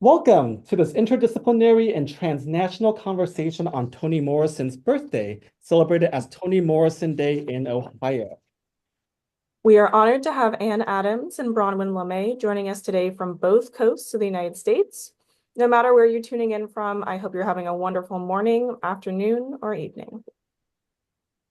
Welcome to this interdisciplinary and transnational conversation on Toni Morrison's birthday, celebrated as Toni Morrison Day in Ohio. We are honored to have Anne Adams and Bronwyn LeMay joining us today from both coasts of the United States. No matter where you're tuning in from, I hope you're having a wonderful morning, afternoon, or evening.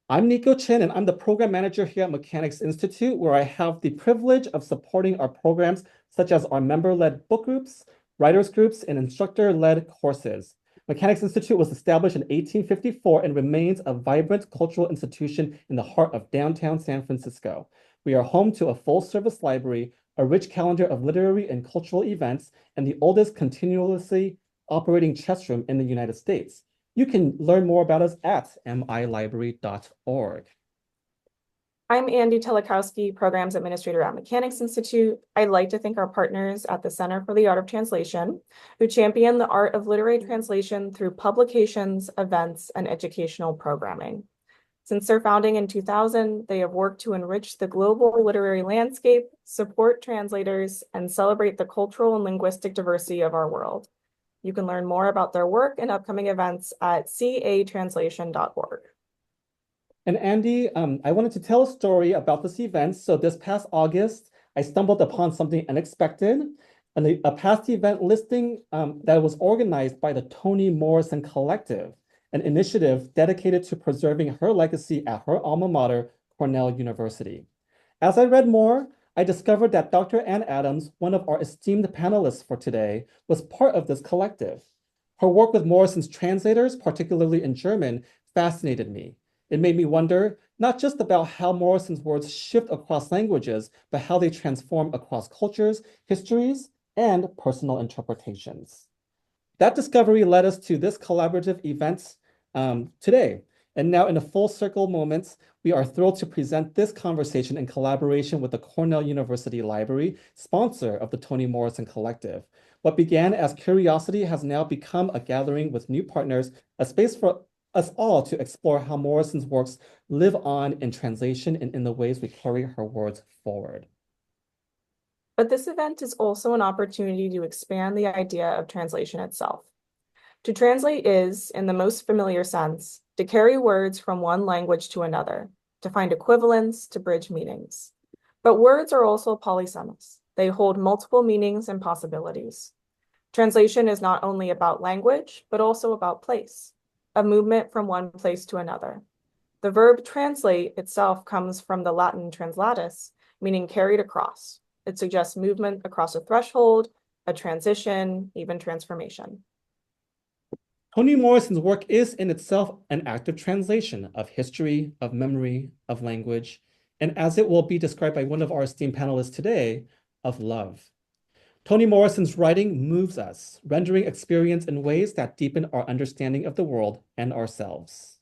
I'm Nico Chin, and I'm the program manager here at Mechanics Institute, where I have the privilege of supporting our programs such as our member-led book groups, writers groups, and instructor-led courses. Mechanics Institute was established in 1854 and remains a vibrant cultural institution in the heart of downtown San Francisco. We are home to a full-service library, a rich calendar of literary and cultural events, and the oldest continuously operating chess room in the United States. You can learn more about us at milibrary.org. I'm Andy Telekowski, Programs Administrator at Mechanics Institute. I'd like to thank our partners at the Center for the Art of Translation, who champion the art of literary translation through publications, events, and educational programming. Since their founding in 2000, they have worked to enrich the global literary landscape, support translators, and celebrate the cultural and linguistic diversity of our world. You can learn more about their work and upcoming events at catranslation.org. And Andy, I wanted to tell a story about this event. So this past August, I stumbled upon something unexpected, and a past event listing that was organized by the Toni Morrison Collective, an initiative dedicated to preserving her legacy at her alma mater, Cornell University. As I read more, I discovered that Dr. Anne Adams, one of our esteemed panelists for today, was part of this collective. Her work with Morrison's translators, particularly in German, fascinated me. It made me wonder not just about how Morrison's words shift across languages, but how they transform across cultures, histories, and personal interpretations. That discovery led us to this collaborative event today. And now in a full circle moment, we are thrilled to present this conversation in collaboration with the Cornell University Library, sponsor of the Toni Morrison Collective. What began as curiosity has now become a gathering with new partners, a space for us all to explore how Morrison's works live on in translation and in the ways we carry her words forward. But this event is also an opportunity to expand the idea of translation itself. To translate is, in the most familiar sense, to carry words from one language to another, to find equivalents, to bridge meanings. But words are also polysemous. They hold multiple meanings and possibilities. Translation is not only about language, but also about place, a movement from one place to another. The verb translate itself comes from the Latin translatus, meaning carried across. It suggests movement across a threshold, a transition, even transformation. Toni Morrison's work is in itself an act of translation of history, of memory, of language, and as it will be described by one of our esteemed panelists today, of love. Toni Morrison's writing moves us, rendering experience in ways that deepen our understanding of the world and ourselves.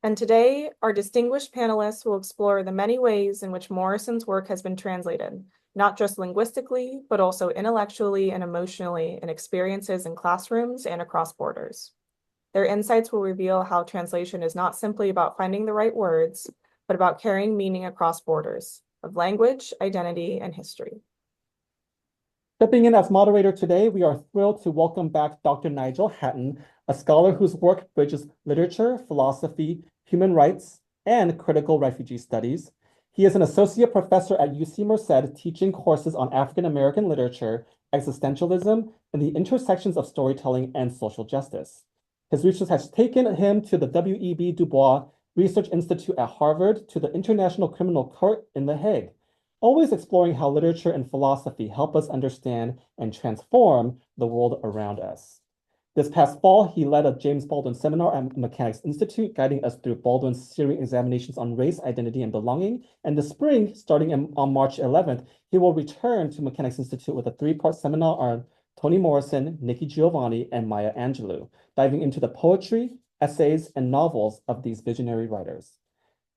And today, our distinguished panelists will explore the many ways in which Morrison's work has been translated, not just linguistically, but also intellectually and emotionally in experiences in classrooms and across borders. Their insights will reveal how translation is not simply about finding the right words, but about carrying meaning across borders of language, identity, and history. Stepping in as moderator today, we are thrilled to welcome back Dr. Nigel Hatton, a scholar whose work bridges literature, philosophy, human rights, and critical refugee studies. He is an associate professor at UC Merced, teaching courses on African American literature, existentialism, and the intersections of storytelling and social justice. His research has taken him to the W.E.B. Du Bois Research Institute at Harvard, to the International Criminal Court in The Hague, always exploring how literature and philosophy help us understand and transform the world around us. This past fall, he led a James Baldwin seminar at Mechanics Institute, guiding us through Baldwin's series examinations on race, identity, and belonging. And this spring, starting on March 11th, he will return to Mechanics Institute with a three-part seminar on Toni Morrison, Nikki Giovanni, and Maya Angelou, diving into the poetry, essays, and novels of these visionary writers.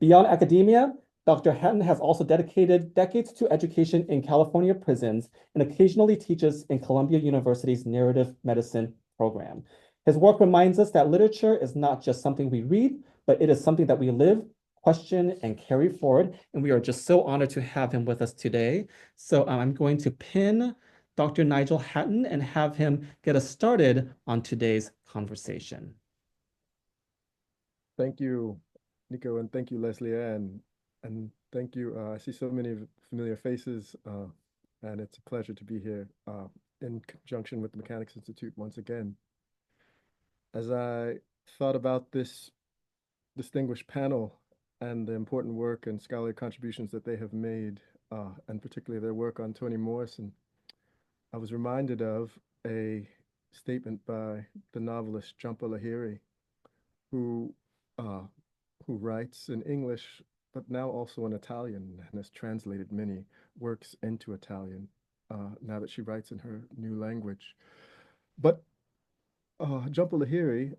Beyond academia, Dr. Hatton has also dedicated decades to education in California prisons and occasionally teaches in Columbia University's narrative medicine program. His work reminds us that literature is not just something we read, but it is something that we live, question, and carry forward. And we are just so honored to have him with us today. So I'm going to pin Dr. Nigel Hatton and have him get us started on today's conversation. Thank you, Nico, and thank you, Leslie Ann. And thank you. I see so many familiar faces, and it's a pleasure to be here in conjunction with the Mechanics Institute once again. As I thought about this distinguished panel and the important work and scholarly contributions that they have made, and particularly their work on Toni Morrison, I was reminded of a statement by the novelist Jhumpa Lahiri, who uh, who writes in English, but now also in Italian, and has translated many works into Italian now that she writes in her new language. But Jhumpa Lahiri,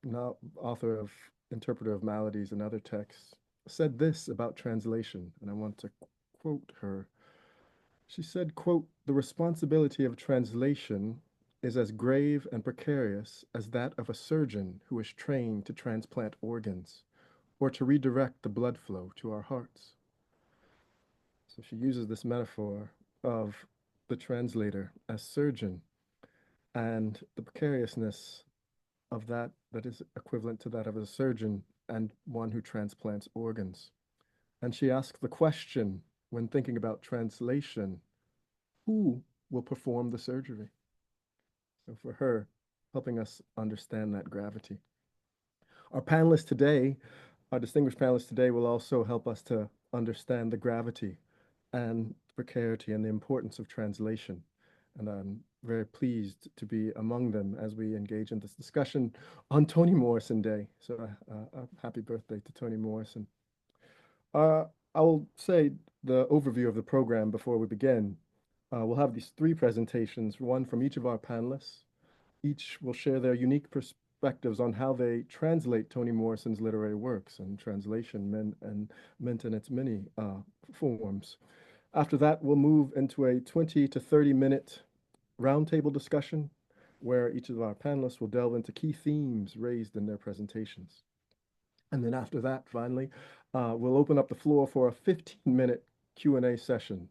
now author of Interpreter of Maladies and other texts, said this about translation, and I want to quote her. She said, quote, "The responsibility of translation is as grave and precarious as that of a surgeon who is trained to transplant organs or to redirect the blood flow to our hearts." So she uses this metaphor of the translator as surgeon and the precariousness of that is equivalent to that of a surgeon and one who transplants organs. And she asks the question, when thinking about translation, who will perform the surgery? So for her, helping us understand that gravity. Our panelists today, our distinguished panelists today, will also help us to understand the gravity and precarity and the importance of translation. And I'm very pleased to be among them as we engage in this discussion on Toni Morrison Day. So happy birthday to Toni Morrison. I will say the overview of the program before we begin. We'll have these three presentations, one from each of our panelists. Each will share their unique perspectives on how they translate Toni Morrison's literary works, and translation meant in its many forms. After that, we'll move into a 20 to 30-minute roundtable discussion where each of our panelists will delve into key themes raised in their presentations. And then after that, finally, we'll open up the floor for a 15-minute Q&A session.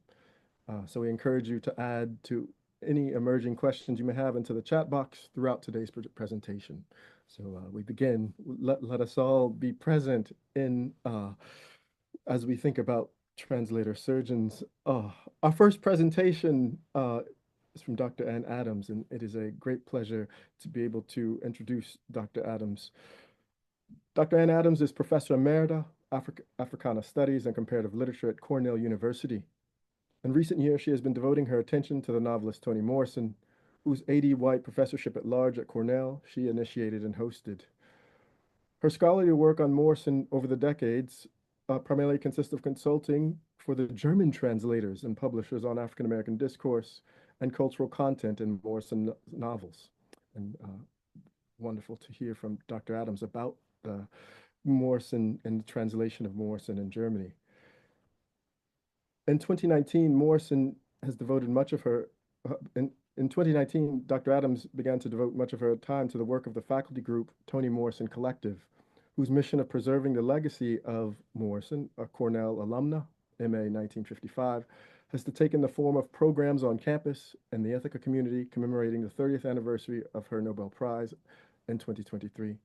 So we encourage you to add to any emerging questions you may have into the chat box throughout today's presentation. So we begin. Let us all be present in as we think about translator surgeons. Our first presentation is from Dr. Ann Adams, and it is a great pleasure to be able to introduce Dr. Adams. Dr. Ann Adams is Professor Emerita, Africana Studies and Comparative Literature at Cornell University. In recent years, she has been devoting her attention to the novelist Toni Morrison, whose 80 White Professorship at Large at Cornell she initiated and hosted. Her scholarly work on Morrison over the decades primarily consists of consulting for the German translators and publishers on African American discourse and cultural content in Morrison novels. And wonderful to hear from Dr. Adams about Morrison and the translation of Morrison in Germany. In 2019, Morrison has devoted much of her, in 2019, Dr. Adams began to devote much of her time to the work of the faculty group Toni Morrison Collective, whose mission of preserving the legacy of Morrison, a Cornell alumna, MA 1955, has taken the form of programs on campus and the Ithaca community commemorating the 30th anniversary of her Nobel Prize in 2023.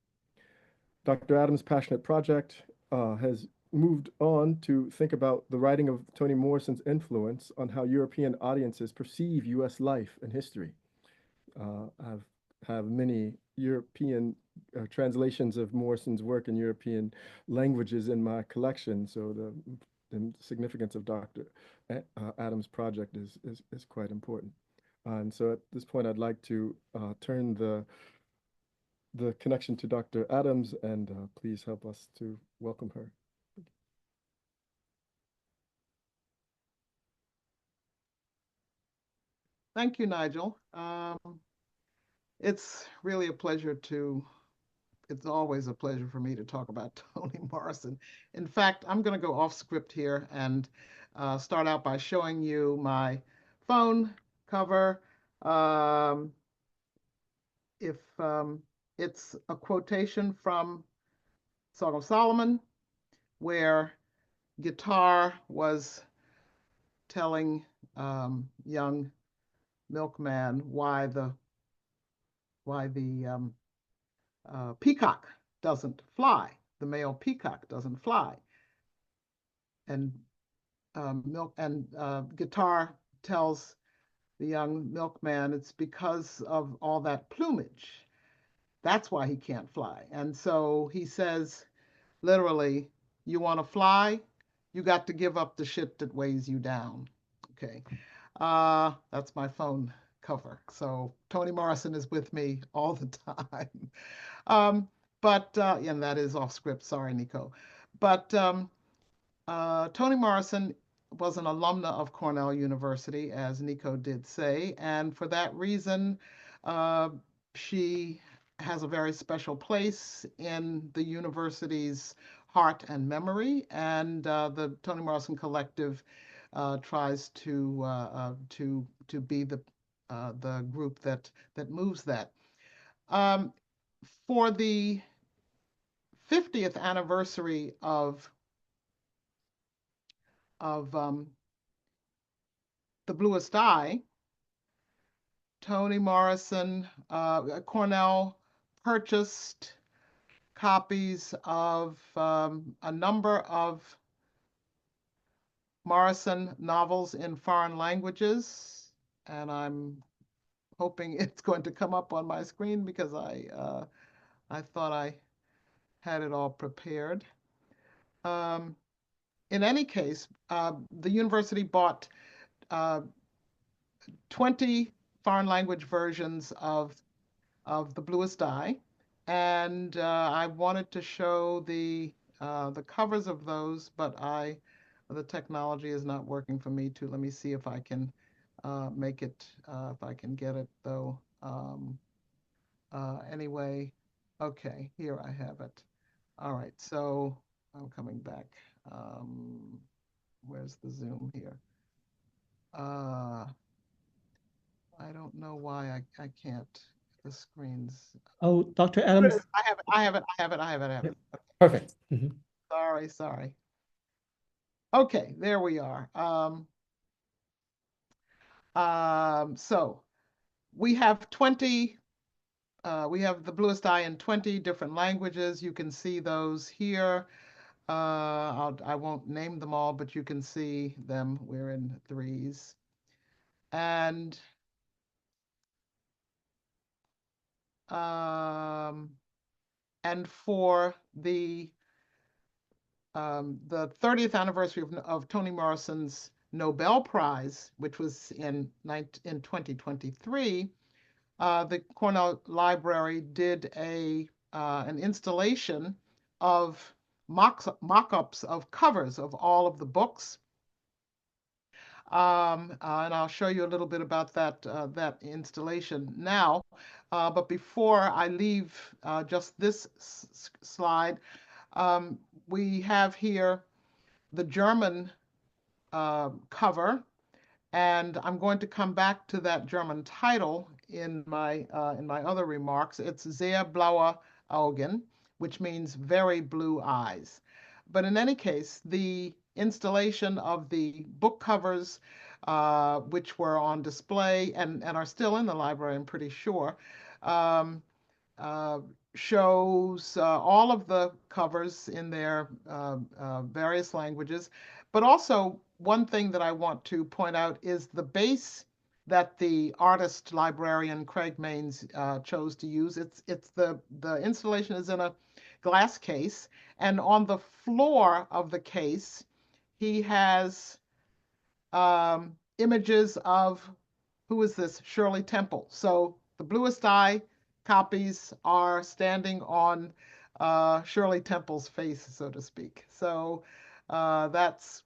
Dr. Adams' passionate project has moved on to think about the writing of Toni Morrison's influence on how European audiences perceive U.S. life and history. I have many European translations of Morrison's work in European languages in my collection, so the significance of Dr. Adams' project is quite important. And so at this point, I'd like to turn the connection to Dr. Adams, and please help us to welcome her. Thank you, Nigel. It's really a pleasure it's always a pleasure for me to talk about Toni Morrison. In fact, I'm going to go off script here and start out by showing you my phone cover. It's a quotation from Song of Solomon, where guitar was telling young milkman why the peacock doesn't fly. The male peacock doesn't fly. And Guitar tells the young milkman it's because of all that plumage. That's why he can't fly. And so he says, literally, you want to fly? You got to give up the shit that weighs you down. Okay. That's my phone cover. So Toni Morrison is with me all the time. And that is off script. Sorry, Nico. But Toni Morrison was an alumna of Cornell University, as Nico did say, and for that reason, she has a very special place in the university's heart and memory, and the Toni Morrison Collective tries to be the group that moves that. For the 50th anniversary of The Bluest Eye, Toni Morrison, Cornell purchased copies of a number of Morrison novels in foreign languages, and I'm hoping it's going to come up on my screen because I thought I had it all prepared. In any case, the university bought 20 foreign language versions of The Bluest Eye, and I wanted to show the covers of those, but the technology is not working for me to. Let me see if I can make it, if I can get it though. Anyway, okay, here I have it. All right, so I'm coming back. Where's the Zoom here? I don't know why I can't. The screen's. Oh, Dr. Adams. I have it. Perfect. Sorry. Okay, there we are. So we have 20, we have The Bluest Eye in 20 different languages. You can see those here. I won't name them all, but you can see them. We're in threes. And for the 30th anniversary of Toni Morrison's Nobel Prize, which was in 2023, the Cornell Library did an installation of mock-ups of covers of all of the books. And I'll show you a little bit about that installation now. But before I leave just this slide, we have here the German cover, and I'm going to come back to that German title in my other remarks. It's Sehr blaue Augen, which means very blue eyes. But in any case, the installation of the book covers, which were on display and are still in the library, I'm pretty sure, shows all of the covers in their various languages. But also, one thing that I want to point out is the base that the artist librarian Craig Maines chose to use. It's the installation is in a glass case, and on the floor of the case, he has images of, who is this? Shirley Temple. So The Bluest Eye copies are standing on Shirley Temple's face, so to speak. So that's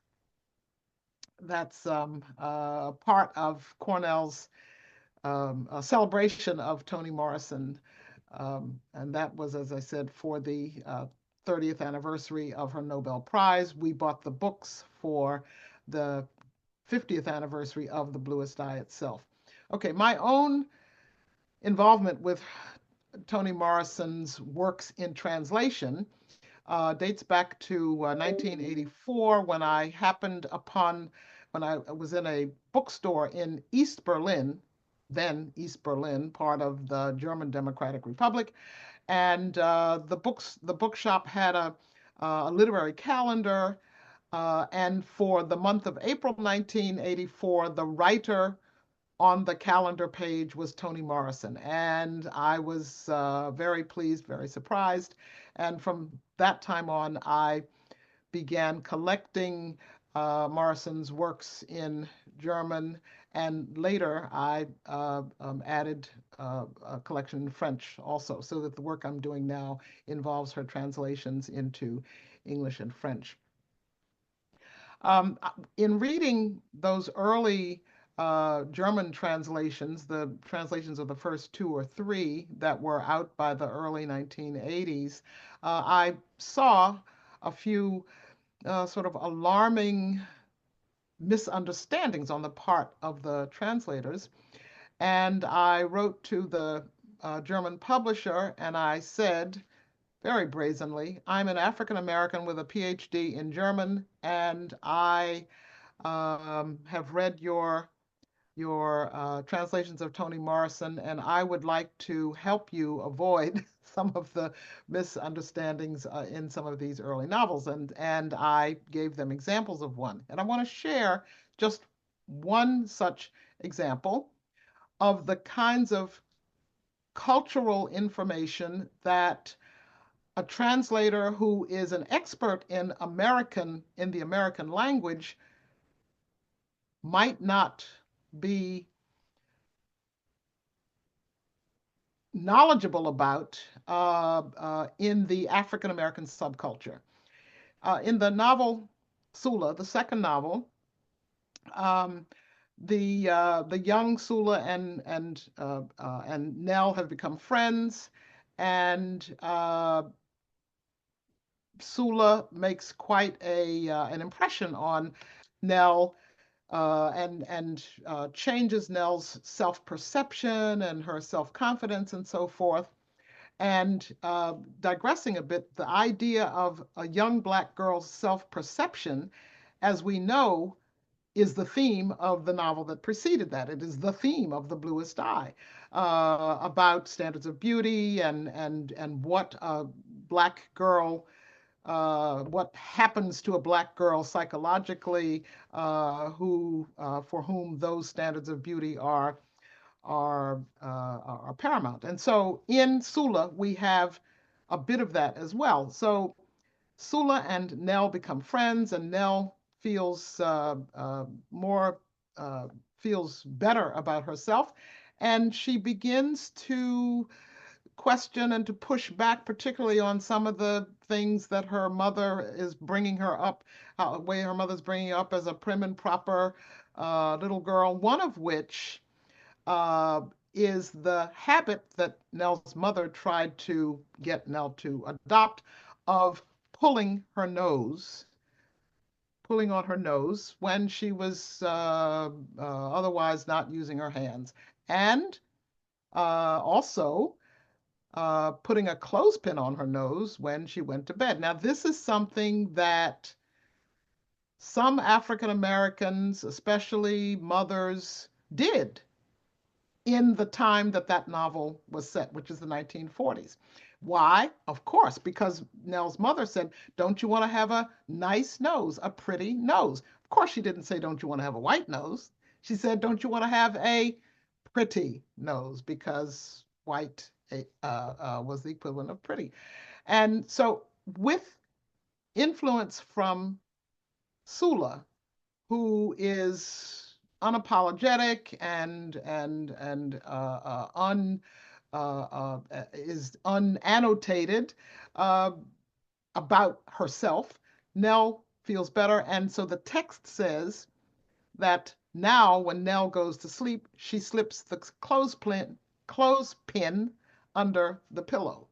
part of Cornell's celebration of Toni Morrison. And that was, as I said, for the 30th anniversary of her Nobel Prize. We bought the books for the 50th anniversary of The Bluest Eye itself. Okay, my own involvement with Toni Morrison's works in translation dates back to 1984 when I was in a bookstore in East Berlin, then East Berlin, part of the German Democratic Republic. And the bookshop had a literary calendar. And for the month of April 1984, the writer on the calendar page was Toni Morrison. And I was very pleased, very surprised. And from that time on, I began collecting Morrison's works in German. And later, I added a collection in French also, so that the work I'm doing now involves her translations into English and French. In reading those early German translations, the translations of the first two or three that were out by the early 1980s, I saw a few sort of alarming misunderstandings on the part of the translators. And I wrote to the German publisher and I said, very brazenly, I'm an African American with a PhD in German, and I have read your translations of Toni Morrison, and I would like to help you avoid some of the misunderstandings in some of these early novels. And I gave them examples of one. And I want to share just one such example of the kinds of cultural information that a translator who is an expert in the American language might not be knowledgeable about in the African American subculture. In the novel Sula, the second novel, the young Sula and Nell have become friends, and Sula makes quite an impression on Nell and changes Nell's self-perception and her self-confidence and so forth. And digressing a bit, the idea of a young Black girl's self-perception, as we know, is the theme of the novel that preceded that. It is the theme of The Bluest Eye, about standards of beauty and what a Black girl, what happens to a Black girl psychologically, for whom those standards of beauty are paramount. And so in Sula, we have a bit of that as well. So Sula and Nell become friends, and Nell feels feels better about herself, and she begins to question and to push back, particularly on some of the things that her mother is bringing her up, the way her mother's bringing her up as a prim and proper little girl, one of which is the habit that Nell's mother tried to get Nell to adopt of pulling on her nose when she was otherwise not using her hands. And also putting a clothespin on her nose when she went to bed. Now, this is something that some African Americans, especially mothers, did in the time that that novel was set, which is the 1940s. Why? Of course, because Nell's mother said, don't you want to have a nice nose, a pretty nose? Of course, she didn't say, don't you want to have a white nose? She said, don't you want to have a pretty nose? Because white was the equivalent of pretty. And so with influence from Sula, who is unapologetic and is unannotated about herself, Nell feels better. And so the text says that now when Nell goes to sleep, she slips the clothespin under the pillow.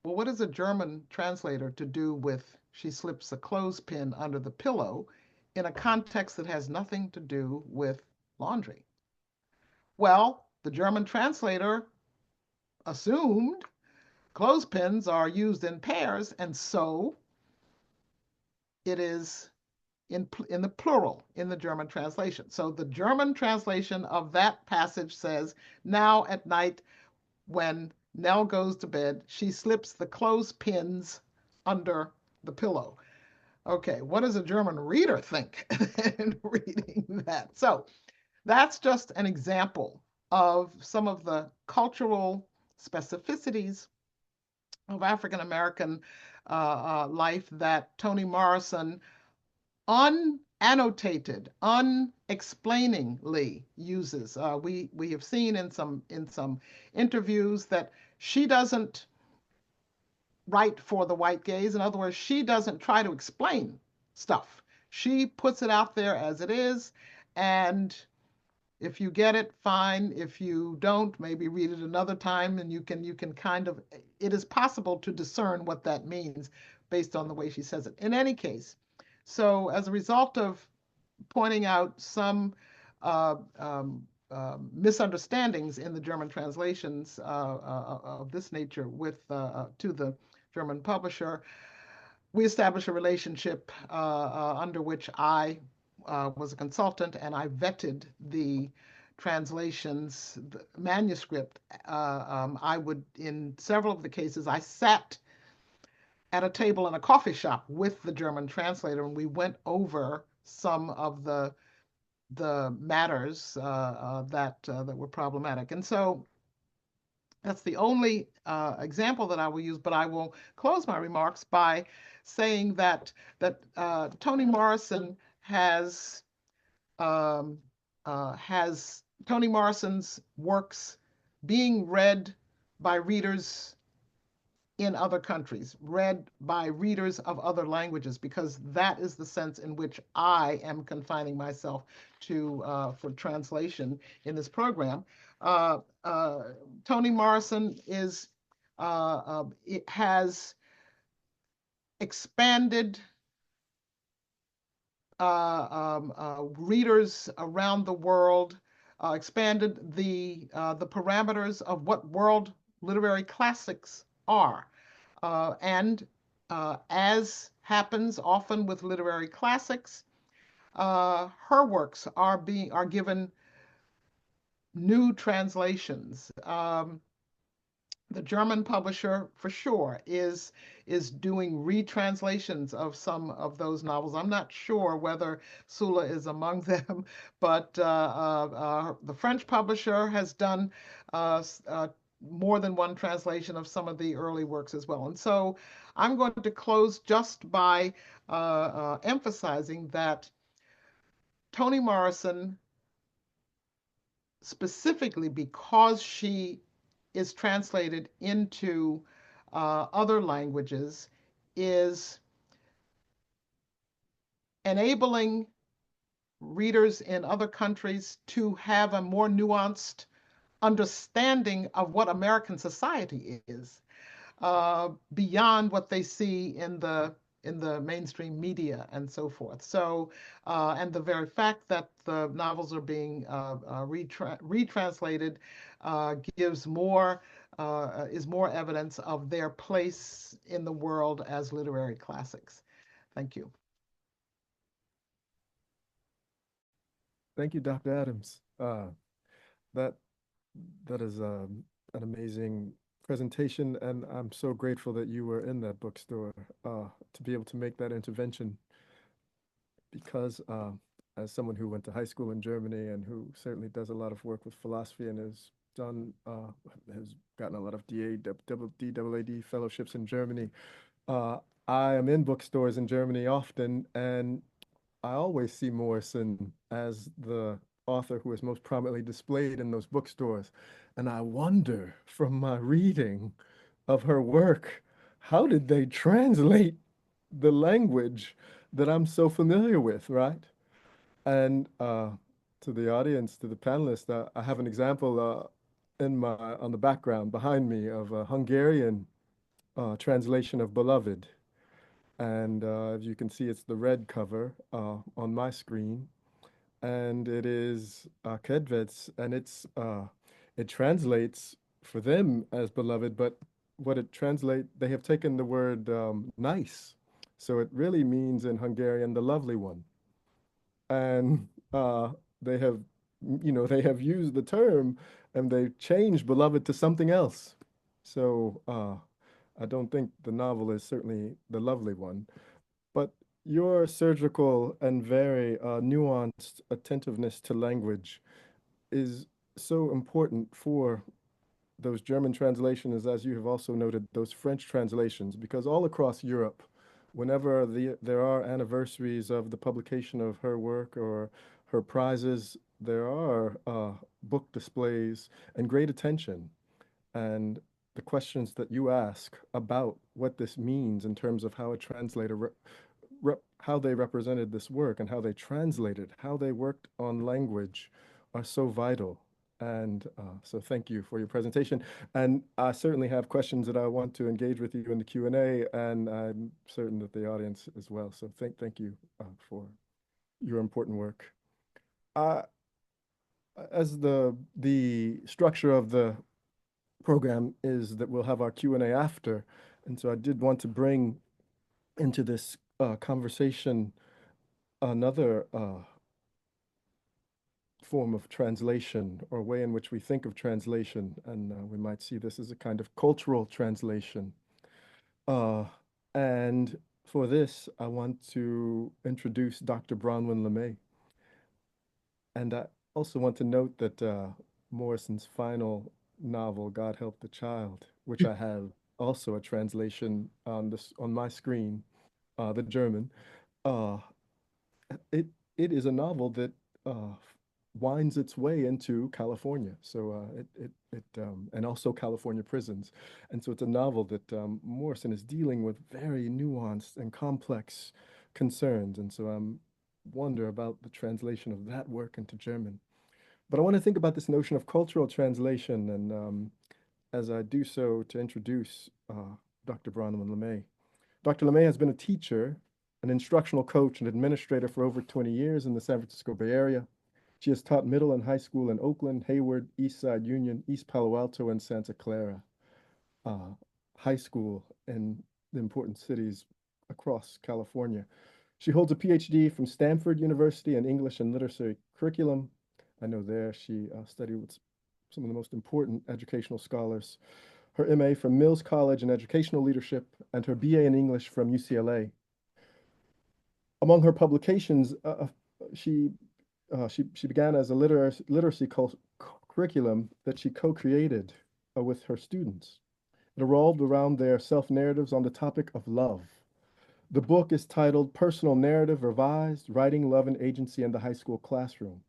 Well, what is a German translator to do with she slips a clothespin under the pillow in a context that has nothing to do with laundry? Well, the German translator assumed clothespins are used in pairs, and so it is in the plural in the German translation. So the German translation of that passage says, "Now at night when Nell goes to bed, she slips the clothespins under the pillow." Okay, what does a German reader think in reading that? So that's just an example of some of the cultural specificities of African American life that Toni Morrison unannotated, unexplainingly uses. We have seen in some interviews that she doesn't write for the white gaze. In other words, she doesn't try to explain stuff. She puts it out there as it is, and if you get it, fine. If you don't, maybe read it another time, and you can kind of, it is possible to discern what that means based on the way she says it. In any case, so as a result of pointing out some misunderstandings in the German translations of this nature with to the German publisher, we established a relationship under which I was a consultant, and I vetted the translations, the manuscript. I would, in several of the cases, I sat at a table in a coffee shop with the German translator, and we went over some of the matters that were problematic. And so that's the only example that I will use, but I will close my remarks by saying that Toni Morrison has Toni Morrison's works being read by readers in other countries, read by readers of other languages, because that is the sense in which I am confining myself to for translation in this program. Toni Morrison it has expanded readers around the world, expanded the parameters of what world literary classics are. And as happens often with literary classics, her works are given new translations. The German publisher, for sure, is doing retranslations of some of those novels. I'm not sure whether Sula is among them, but the French publisher has done more than one translation of some of the early works as well. And so I'm going to close just by emphasizing that Toni Morrison, specifically because she is translated into other languages, is enabling readers in other countries to have a more nuanced understanding of what American society is, beyond what they see in the mainstream media and so forth. So, and the very fact that the novels are being retranslated gives more, is more evidence of their place in the world as literary classics. Thank you. Thank you, Dr. Adams. That is an amazing presentation, and I'm so grateful that you were in that bookstore to be able to make that intervention, because as someone who went to high school in Germany and who certainly does a lot of work with philosophy and has gotten a lot of DAAD fellowships in Germany, I am in bookstores in Germany often, and I always see Morrison as the author who is most prominently displayed in those bookstores. And I wonder, from my reading of her work, how did they translate the language that I'm so familiar with, right? And to the audience, to the panelists, I have an example on the background behind me of a Hungarian translation of Beloved. And as you can see, it's the red cover on my screen. And it is Kedvets, and it translates for them as beloved, but what it translates, they have taken the word nice. So it really means in Hungarian, the lovely one. and they have, they have used the term and they've changed beloved to something else. So I don't think the novel is certainly the lovely one, but your surgical and very nuanced attentiveness to language is so important for those German translations, as you have also noted, those French translations, because all across Europe, whenever there are anniversaries of the publication of her work or her prizes, there are book displays and great attention. And the questions that you ask about what this means in terms of how a translator, how they represented this work and how they translated, how they worked on language are so vital. And so thank you for your presentation. And I certainly have questions that I want to engage with you in the Q&A, and I'm certain that the audience as well. So thank you for your important work. As the structure of the program is that we'll have our Q&A after, and so I did want to bring into this conversation another form of translation or way in which we think of translation, and we might see this as a kind of cultural translation. And for this, I want to introduce Dr. Bronwyn LeMay. And I also want to note that Morrison's final novel, God Help the Child, which I have also a translation on my screen, the German, uh, it is a novel that winds its way into California. So and also California prisons. And so it's a novel that Morrison is dealing with very nuanced and complex concerns. And so I'm wonder about the translation of that work into German. But I want to think about this notion of cultural translation, and as I do so, to introduce Dr. Bronwyn LeMay. Dr. LeMay has been a teacher, an instructional coach, and administrator for over 20 years in the San Francisco Bay Area. She has taught middle and high school in Oakland, Hayward, Eastside Union, East Palo Alto, and Santa Clara. High school in the important cities across California. She holds a PhD from Stanford University in English and Literacy curriculum. I know there she studied with some of the most important educational scholars. Her MA from Mills College in Educational Leadership and her BA in English from UCLA. Among her publications, she began as a literacy curriculum that she co-created with her students. It revolved around their self-narratives on the topic of love. The book is titled Personal Narrative Revised, Writing, Love, and Agency in the High School Classroom.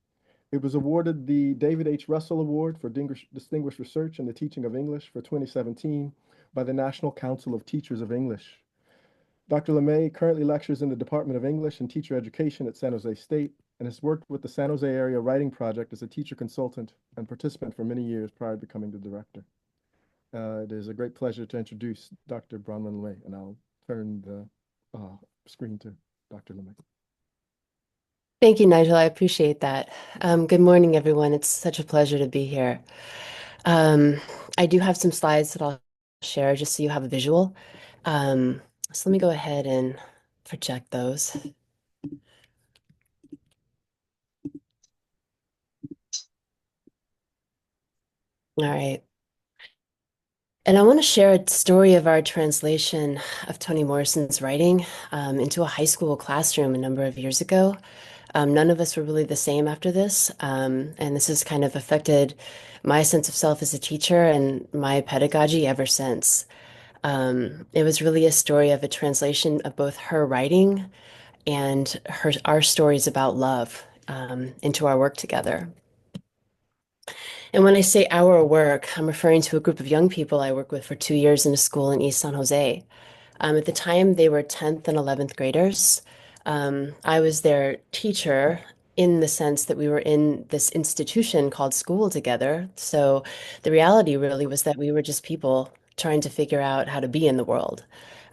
It was awarded the David H. Russell Award for Distinguished Research in the Teaching of English for 2017 by the National Council of Teachers of English. Dr. LeMay currently lectures in the Department of English and Teacher Education at San Jose State and has worked with the San Jose Area Writing Project as a teacher consultant and participant for many years prior to becoming the director. It is a great pleasure to introduce Dr. Bronwyn LeMay, and I'll turn the screen to Dr. LeMay. Thank you, Nigel. I appreciate that. Good morning, everyone. It's such a pleasure to be here. I do have some slides that I'll share just so you have a visual. So let me go ahead and project those. All right. And I want to share a story of our translation of Toni Morrison's writing into a high school classroom a number of years ago. None of us were really the same after this, and this has kind of affected my sense of self as a teacher and my pedagogy ever since. It was really a story of a translation of both her writing and our stories about love into our work together. And when I say our work, I'm referring to a group of young people I worked with for 2 years in a school in East San Jose. At the time, they were 10th and 11th graders. I was their teacher in the sense that we were in this institution called school together. So the reality really was that we were just people trying to figure out how to be in the world.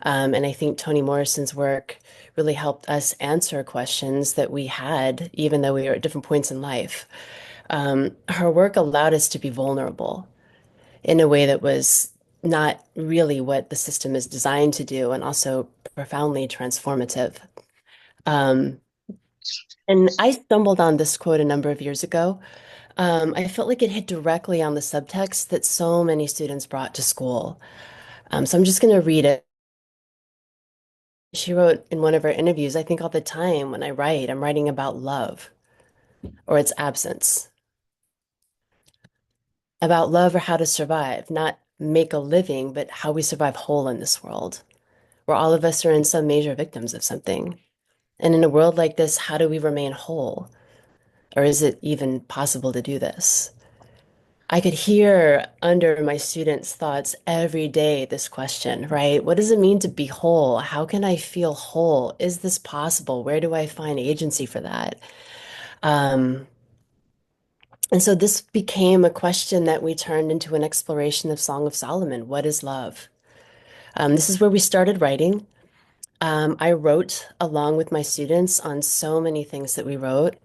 And I think Toni Morrison's work really helped us answer questions that we had, even though we were at different points in life. Her work allowed us to be vulnerable in a way that was not really what the system is designed to do, and also profoundly transformative. And I stumbled on this quote a number of years ago. I felt like it hit directly on the subtext that so many students brought to school. So I'm just going to read it. She wrote in one of her interviews, I think all the time when I write, I'm writing about love or its absence, about love or how to survive, not make a living, but how we survive whole in this world, where all of us are in some measure victims of something. And in a world like this, how do we remain whole? Or is it even possible to do this? I could hear under my students' thoughts every day this question, right? What does it mean to be whole? How can I feel whole? Is this possible? Where do I find agency for that? Um, and so this became a question that we turned into an exploration of Song of Solomon. What is love? This is where we started writing. I wrote along with my students on so many things that we wrote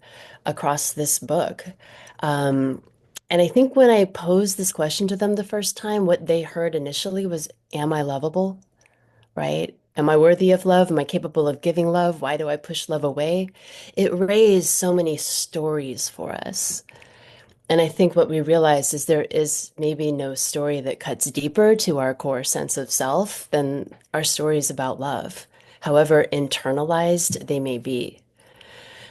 across this book. Um, and I think when I posed this question to them the first time, what they heard initially was, am I lovable? Right? Am I worthy of love? Am I capable of giving love? Why do I push love away? It raised so many stories for us. And I think what we realized is there is maybe no story that cuts deeper to our core sense of self than our stories about love, however internalized they may be.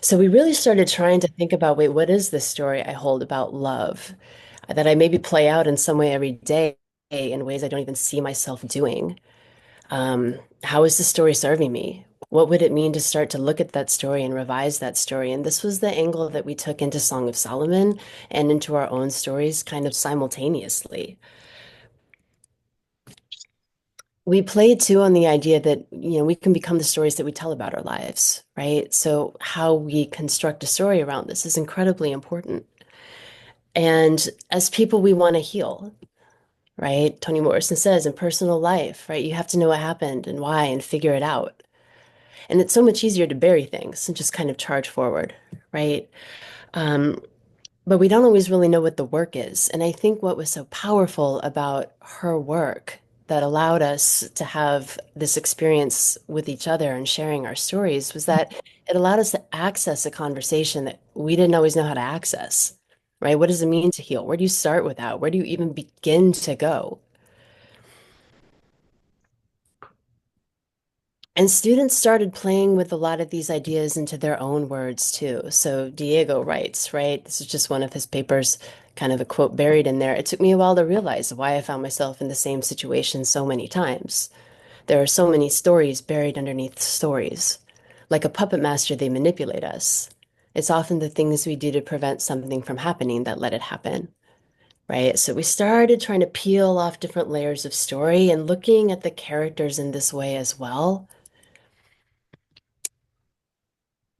So we really started trying to think about, wait, what is this story I hold about love that I maybe play out in some way every day in ways I don't even see myself doing? How is the story serving me? What would it mean to start to look at that story and revise that story? And this was the angle that we took into Song of Solomon and into our own stories kind of simultaneously. We played too on the idea that, we can become the stories that we tell about our lives, right? So how we construct a story around this is incredibly important. And as people, we want to heal, right? Toni Morrison says in personal life, right? You have to know what happened and why and figure it out. And it's so much easier to bury things and just kind of charge forward, right? Um, but we don't always really know what the work is. And I think what was so powerful about her work that allowed us to have this experience with each other and sharing our stories was that it allowed us to access a conversation that we didn't always know how to access, right? What does it mean to heal? Where do you start with that? Where do you even begin to go? And students started playing with a lot of these ideas into their own words too. So Diego writes, right? This is just one of his papers, kind of a quote buried in there. It took me a while to realize why I found myself in the same situation so many times. There are so many stories buried underneath stories. Like a puppet master, they manipulate us. It's often the things we do to prevent something from happening that let it happen, right? So we started trying to peel off different layers of story and looking at the characters in this way as well.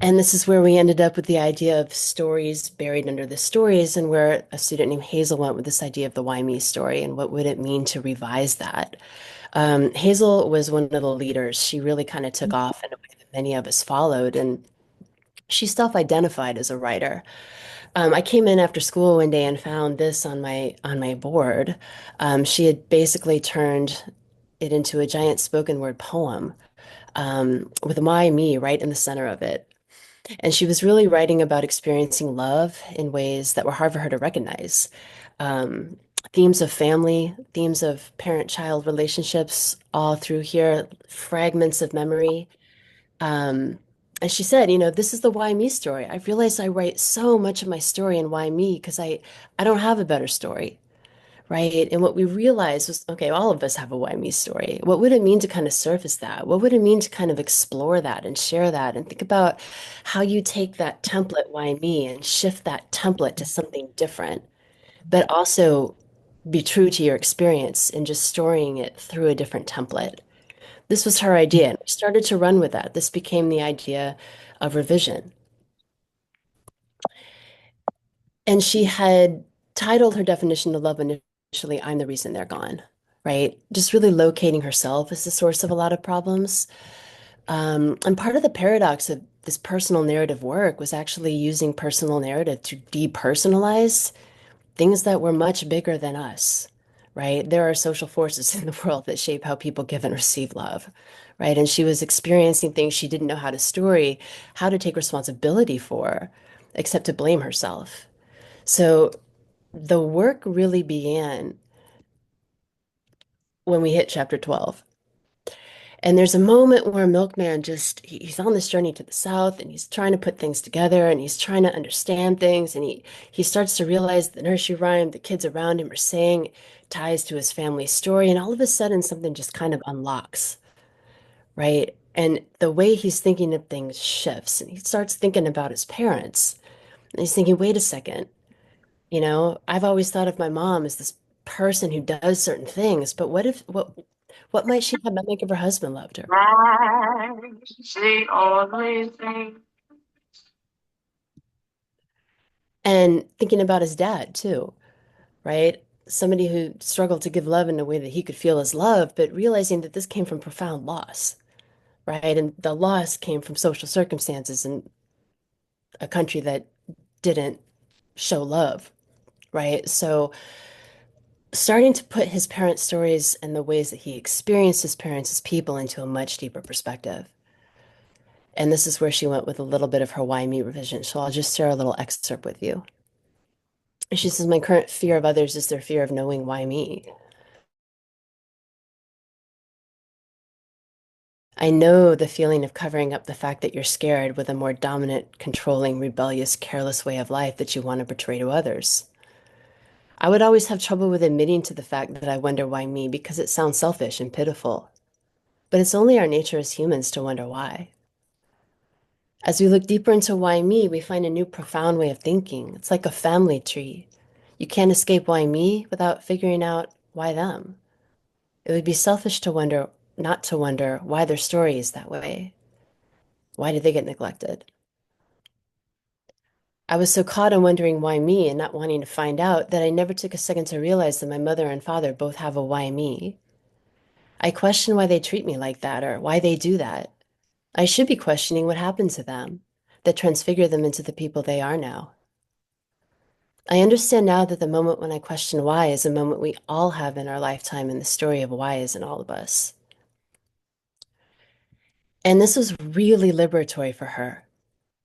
And this is where we ended up with the idea of stories buried under the stories, and where a student named Hazel went with this idea of the Why Me story and what would it mean to revise that. Hazel was one of the leaders. She really kind of took off in a way that many of us followed, and she self-identified as a writer. I came in after school one day and found this on my board. She had basically turned it into a giant spoken word poem with Why Me right in the center of it. And she was really writing about experiencing love in ways that were hard for her to recognize. Um, Themes of family, themes of parent-child relationships, all through here, fragments of memory. Um, and she said, this is the why me story. I realized I write so much of my story in why me because I don't have a better story. Right. And what we realized was, okay, all of us have a why me story. What would it mean to kind of surface that? What would it mean to kind of explore that and share that and think about how you take that template, why me, and shift that template to something different, but also be true to your experience and just storing it through a different template. This was her idea. And we started to run with that. This became the idea of revision. And she had titled her definition of love initially, I'm the reason they're gone, right? Just really locating herself as the source of a lot of problems. And part of the paradox of this personal narrative work was actually using personal narrative to depersonalize things that were much bigger than us, right? There are social forces in the world that shape how people give and receive love, right? And she was experiencing things she didn't know how to take responsibility for, except to blame herself. So the work really began when we hit chapter 12. And there's a moment where Milkman he's on this journey to the south and he's trying to put things together and he's trying to understand things. And he starts to realize the nursery rhyme the kids around him are saying ties to his family story. And all of a sudden, something just kind of unlocks, right? And the way he's thinking of things shifts and he starts thinking about his parents. And he's thinking, wait a second, I've always thought of my mom as this person who does certain things, but what might she have meant if her husband loved her? That's the only thing. And thinking about his dad too, right? Somebody who struggled to give love in a way that he could feel as love, but realizing that this came from profound loss, right? And the loss came from social circumstances in a country that didn't show love, right? So starting to put his parents' stories and the ways that he experienced his parents as people into a much deeper perspective. And this is where she went with a little bit of her why me revision. So I'll just share a little excerpt with you. She says, my current fear of others is their fear of knowing why me. I know the feeling of covering up the fact that you're scared with a more dominant, controlling, rebellious, careless way of life that you want to portray to others. I would always have trouble with admitting to the fact that I wonder why me because it sounds selfish and pitiful. But it's only our nature as humans to wonder why. As we look deeper into why me, we find a new profound way of thinking. It's like a family tree. You can't escape why me without figuring out why them. It would be selfish to wonder, not to wonder why their story is that way. Why did they get neglected? I was so caught in wondering why me and not wanting to find out that I never took a second to realize that my mother and father both have a why me. I question why they treat me like that or why they do that. I should be questioning what happened to them that transfigured them into the people they are now. I understand now that the moment when I question why is a moment we all have in our lifetime, and the story of why is in all of us. And this was really liberatory for her,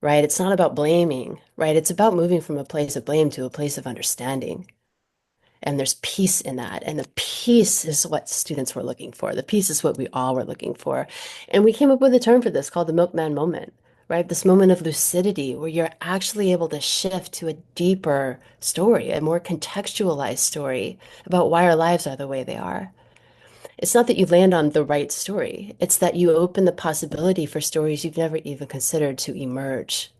right? It's not about blaming, right? It's about moving from a place of blame to a place of understanding. And there's peace in that. And the peace is what students were looking for. The peace is what we all were looking for. And we came up with a term for this called the milkman moment, right? This moment of lucidity where you're actually able to shift to a deeper story, a more contextualized story about why our lives are the way they are. It's not that you land on the right story. It's that you open the possibility for stories you've never even considered to emerge.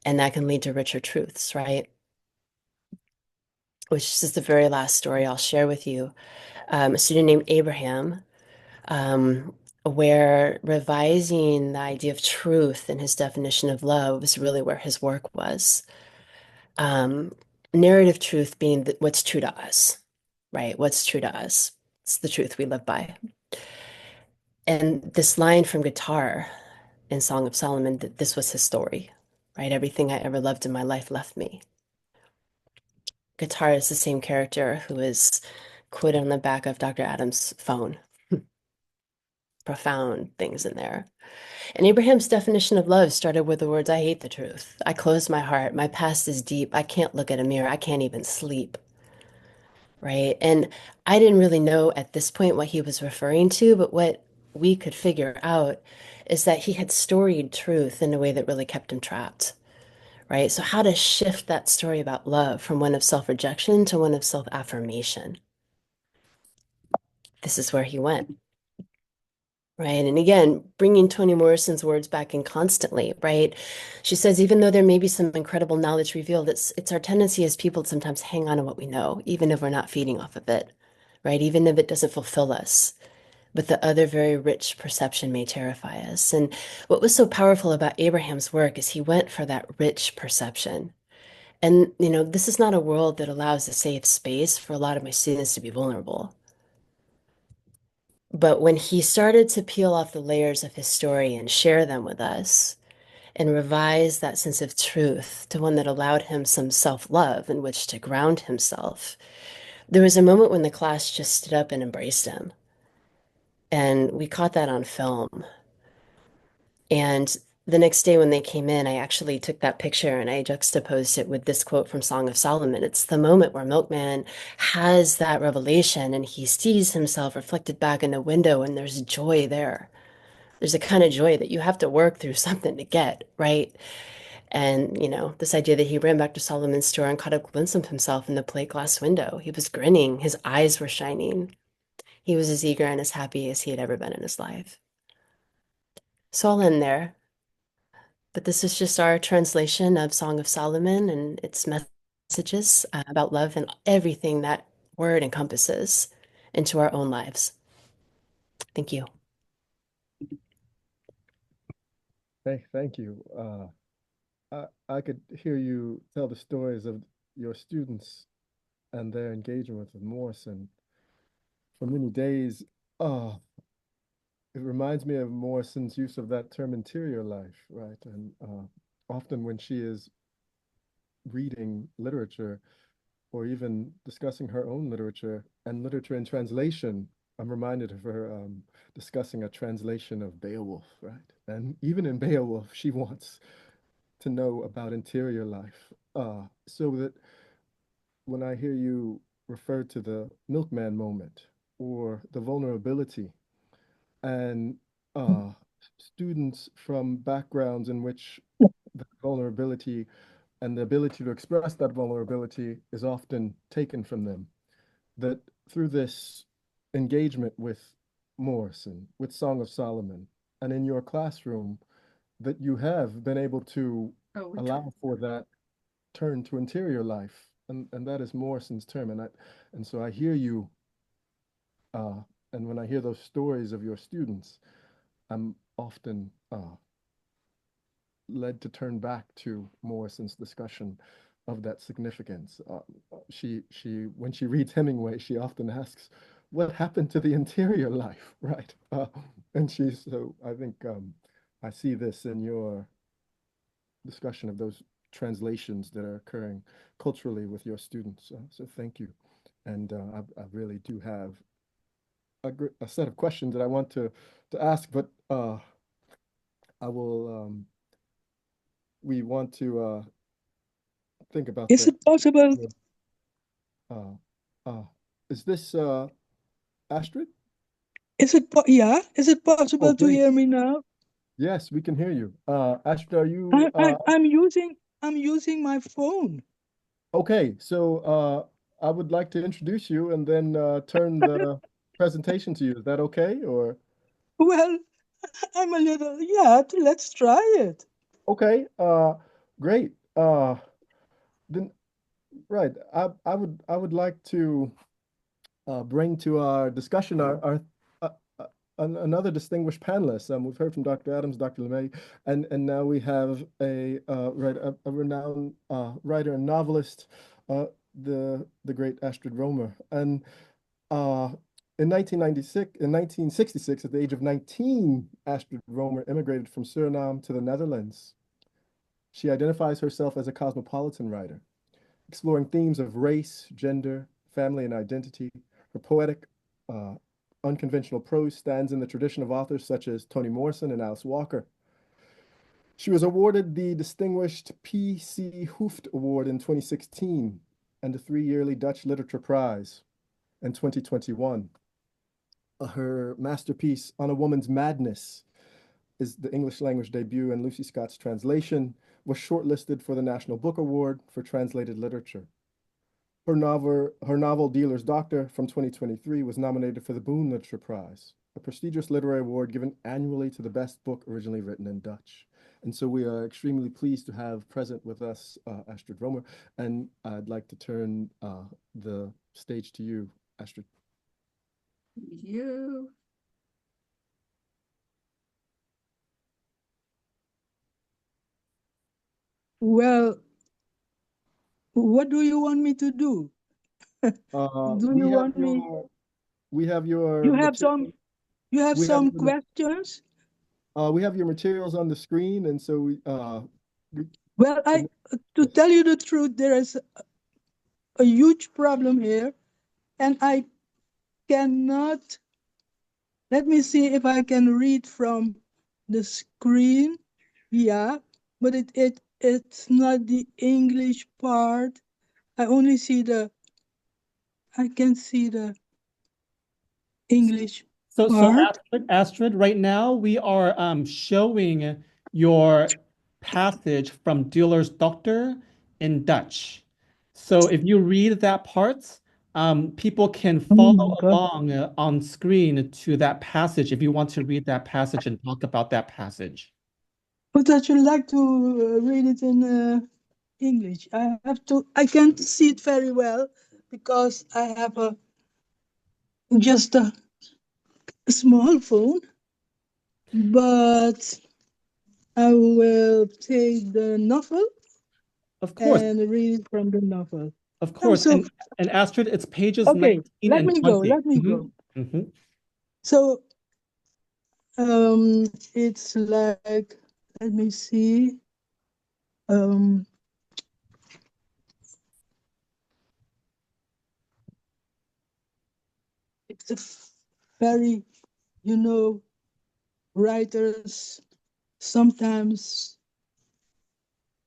And that can lead to richer truths, right? Which is the very last story I'll share with you. A student named Abraham, where revising the idea of truth and his definition of love was really where his work was. Narrative truth being what's true to us, right? What's true to us. It's the truth we live by. And this line from Guitar in Song of Solomon, that this was his story, right? Everything I ever loved in my life left me. Guitar is the same character who is quoted on the back of Dr. Adams' phone. Profound things in there. And Abraham's definition of love started with the words, I hate the truth. I close my heart. My past is deep. I can't look at a mirror. I can't even sleep. Right. And I didn't really know at this point what he was referring to, but what we could figure out is that he had storied truth in a way that really kept him trapped. Right. So, how to shift that story about love from one of self-rejection to one of self-affirmation. This is where he went. Right. And again, bringing Toni Morrison's words back in constantly, right? She says, even though there may be some incredible knowledge revealed, it's our tendency as people to sometimes hang on to what we know, even if we're not feeding off of it, right? Even if it doesn't fulfill us. But the other very rich perception may terrify us. And what was so powerful about Abraham's work is he went for that rich perception. And, this is not a world that allows a safe space for a lot of my students to be vulnerable. But when he started to peel off the layers of his story and share them with us and revise that sense of truth to one that allowed him some self-love in which to ground himself, There was a moment when the class just stood up and embraced him. And we caught that on film. And the next day when they came in, I actually took that picture and I juxtaposed it with this quote from Song of Solomon. It's the moment where Milkman has that revelation and he sees himself reflected back in the window, and there's joy there. There's a kind of joy that you have to work through something to get, right? And, this idea that he ran back to Solomon's store and caught a glimpse of himself in the plate glass window. He was grinning, his eyes were shining. He was as eager and as happy as he had ever been in his life. So I'll end there. But this is just our translation of Song of Solomon and its messages about love and everything that word encompasses into our own lives. Thank you. Thank you. I could hear you tell the stories of your students and their engagement with Morrison for many days. Oh, it reminds me of Morrison's use of that term interior life, right? And often when she is reading literature or even discussing her own literature and literature in translation, I'm reminded of her discussing a translation of Beowulf, right? And even in Beowulf, she wants to know about interior life. So that when I hear you refer to the milkman moment or the vulnerability and students from backgrounds in which the vulnerability and the ability to express that vulnerability is often taken from them, that through this engagement with Morrison, with Song of Solomon, and in your classroom, that you have been able to allow for that turn to interior life, and that is Morrison's term, and so I hear you, and when I hear those stories of your students, I'm often led to turn back to Morrison's discussion of that significance. When she reads Hemingway, she often asks, "What happened to the interior life?" Right? So I think I see this in your discussion of those translations that are occurring culturally with your students. So thank you. And I really do have a set of questions that I want to ask, but I will, we want to think about Is it possible? Is this Astrid? Is it possible to Great. hear me now? Yes, we can hear you. Astrid, are you? I'm using my phone. Okay, so I would like to introduce you and then turn the presentation to you. Is that okay? Or Well, I'm a little, yeah, let's try it. okay, great. Then right, I would like to bring to our discussion our another distinguished panelist. We've heard from Dr. Adams, Dr. LeMay, and now we have a renowned writer and novelist, the great Astrid Romer. And in 1966, at the age of 19, Astrid Romer immigrated from Suriname to the Netherlands. She identifies herself as a cosmopolitan writer, exploring themes of race, gender, family, and identity. Her poetic, unconventional prose stands in the tradition of authors such as Toni Morrison and Alice Walker. She was awarded the distinguished P.C. Hooft Award in 2016 and the 3-yearly Dutch Literature Prize in 2021. Her masterpiece, On a Woman's Madness, is the English language debut, and Lucy Scott's translation was shortlisted for the National Book Award for Translated Literature. Her novel Dealer's Doctor from 2023 was nominated for the Boon Literature Prize, a prestigious literary award given annually to the best book originally written in Dutch. And so we are extremely pleased to have present with us Astrid Romer, and I'd like to turn the stage to you, Astrid. You. Well, what do you want me to do? Do you want me? We have your. You have some. You have some questions. We have your materials on the screen, and so Well, to tell you the truth, there is a huge problem here. and I cannot. Let me see if I can read from the screen. Yeah, but it's not the English part. I only see I can see the English So part. Astrid, right now we are showing your passage from Dealer's Doctor in Dutch. So if you read that part, people can Oh my follow God. along on screen to that passage if you want to read that passage and talk about that passage. But I should like to read it in English. I can't see it very well because I have just a small phone, but I will take the novel Of course, and read it from the novel. of I'm course. so, And Astrid, it's pages okay, 19 let and me go, 20. let me Mhm, go. mhm. So, it's like, let me see. It's a very, writers, sometimes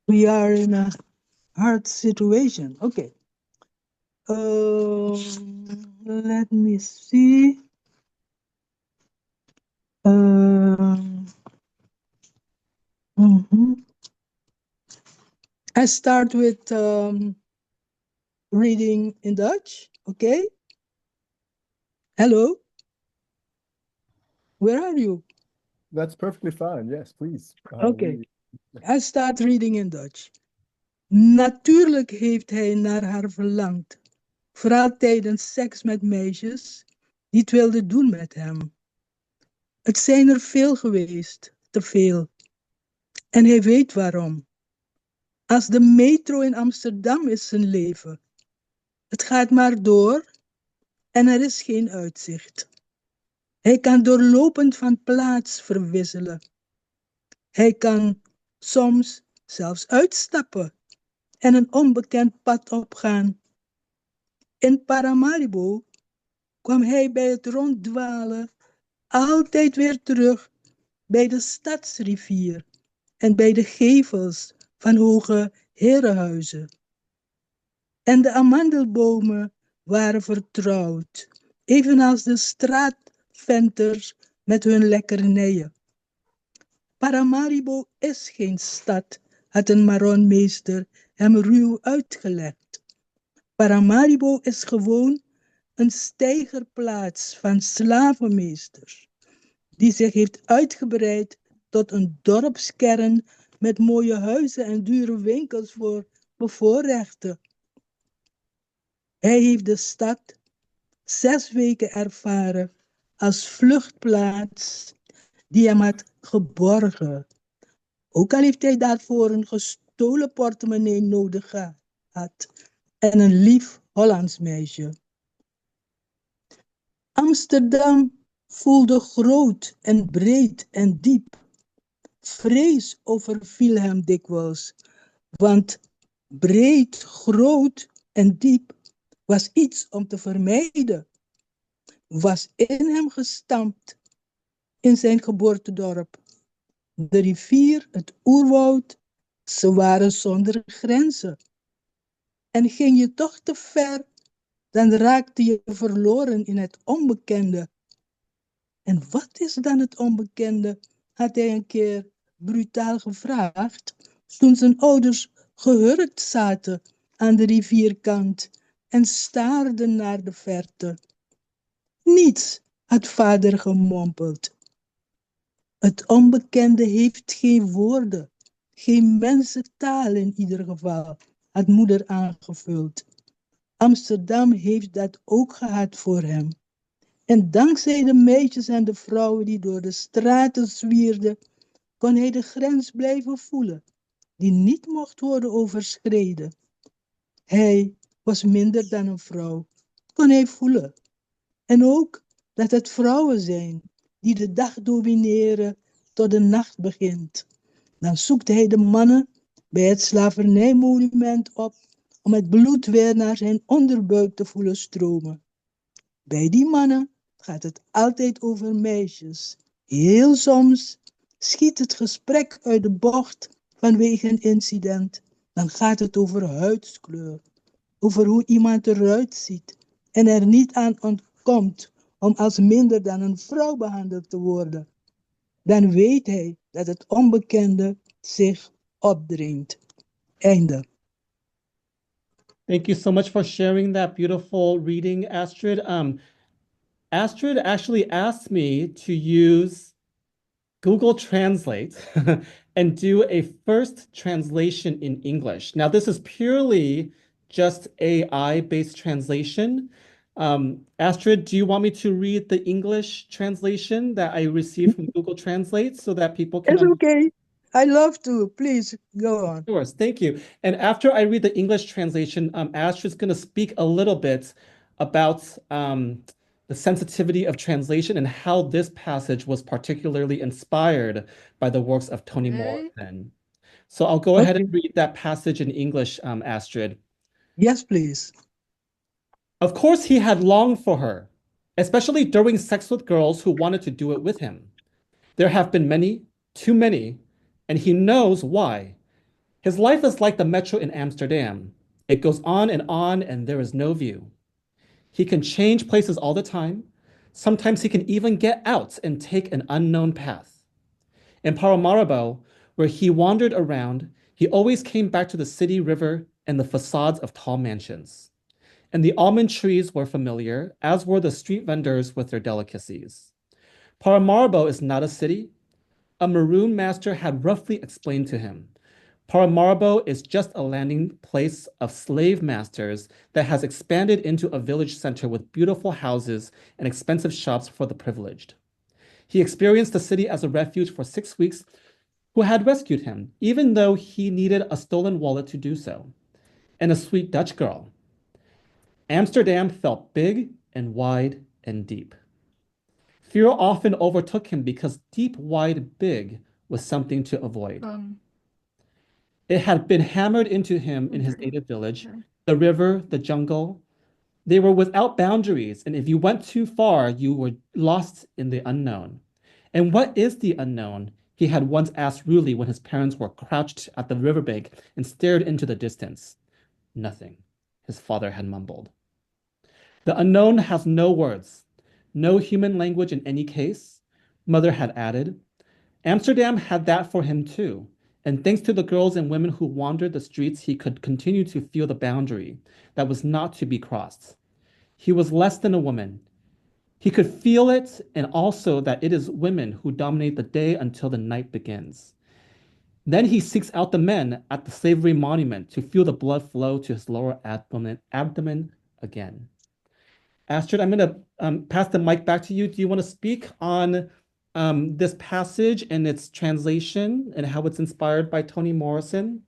we are in a hard situation. Okay. Let me see. Mhm. I start with reading in Dutch. Okay. Hello. Where are you? That's perfectly fine. Yes, please. Okay. I start reading in Dutch. Natuurlijk heeft hij naar haar verlangd. Vooral tijdens seks met meisjes die het wilden doen met hem. Het zijn er veel geweest, te veel. En hij weet waarom. Als de metro in Amsterdam is zijn leven. Het gaat maar door en er is geen uitzicht. Hij kan doorlopend van plaats verwisselen. Hij kan soms zelfs uitstappen en een onbekend pad opgaan. In Paramaribo kwam hij bij het ronddwalen altijd weer terug bij de stadsrivier en bij de gevels van hoge herenhuizen. En de amandelbomen waren vertrouwd, evenals de straatventers met hun lekkernijen. Paramaribo is geen stad, had een maronmeester hem ruw uitgelegd. Paramaribo is gewoon een steigerplaats van slavenmeesters, die zich heeft uitgebreid tot een dorpskern met mooie huizen en dure winkels voor bevoorrechten. Hij heeft de stad 6 weken ervaren als vluchtplaats die hem had geborgen. Ook al heeft hij daarvoor een gestolen portemonnee nodig gehad en een lief Hollands meisje. Amsterdam voelde groot en breed en diep. Vrees overviel hem dikwijls, want breed, groot en diep was iets om te vermijden. Was in hem gestampt in zijn geboortedorp. De rivier, het oerwoud, ze waren zonder grenzen. En ging je toch te ver, dan raakte je verloren in het onbekende. En wat is dan het onbekende, had hij een keer brutaal gevraagd, toen zijn ouders gehurkt zaten aan de rivierkant en staarden naar de verte. Niets, had vader gemompeld. Het onbekende heeft geen woorden, geen mensentaal in ieder geval, had moeder aangevuld. Amsterdam heeft dat ook gehad voor hem. En dankzij de meisjes en de vrouwen die door de straten zwierden, kon hij de grens blijven voelen, die niet mocht worden overschreden. Hij was minder dan een vrouw, kon hij voelen. En ook dat het vrouwen zijn die de dag domineren tot de nacht begint. Dan zoekt hij de mannen bij het slavernijmonument op om het bloed weer naar zijn onderbuik te voelen stromen. Bij die mannen gaat het altijd over meisjes. Heel soms schiet het gesprek uit de bocht vanwege een incident. Dan gaat het over huidskleur, over hoe iemand eruit ziet en er niet aan ontkomt om als minder dan een vrouw behandeld te worden. Dan weet hij dat het onbekende zich opdringt. Einde. Thank you so much for sharing that beautiful reading, Astrid. Astrid actually asked me to use Google Translate and do a first translation in English. Now, this is purely just AI-based translation. Astrid, do you want me to read the English translation that I received from Google Translate so that people can It's okay. I love to. Please go on. Of course, thank you. And after I read the English translation, Astrid's going to speak a little bit about the sensitivity of translation and how this passage was particularly inspired by the works of Toni Morrison. So I'll go ahead and read that passage in English, Astrid. Yes, please. Of course, he had longed for her, especially during sex with girls who wanted to do it with him. There have been many, too many, and he knows why. His life is like the metro in Amsterdam. It goes on, and there is no view. He can change places all the time. Sometimes he can even get out and take an unknown path. In Paramaribo, where he wandered around, he always came back to the city river and the facades of tall mansions. And the almond trees were familiar, as were the street vendors with their delicacies. Paramaribo is not a city. A maroon master had roughly explained to him. Paramaribo is just a landing place of slave masters that has expanded into a village center with beautiful houses and expensive shops for the privileged. He experienced the city as a refuge for 6 weeks, who had rescued him, even though he needed a stolen wallet to do so, and a sweet Dutch girl. Amsterdam felt big and wide and deep. Fear often overtook him because deep, wide, big was something to avoid. It had been hammered into him in his native village. The river, the jungle, they were without boundaries, and if you went too far, you were lost in the unknown. And what is the unknown? He had once asked Ruli when his parents were crouched at the riverbank and stared into the distance. Nothing, his father had mumbled. The unknown has no words, no human language in any case, Mother had added. Amsterdam had that for him too. And thanks to the girls and women who wandered the streets, he could continue to feel the boundary that was not to be crossed. He was less than a woman. He could feel it, and also that it is women who dominate the day until the night begins. Then he seeks out the men at the slavery monument to feel the blood flow to his lower abdomen again. Astrid, I'm going to pass the mic back to you. Do you want to speak on this passage and its translation and how it's inspired by Toni Morrison?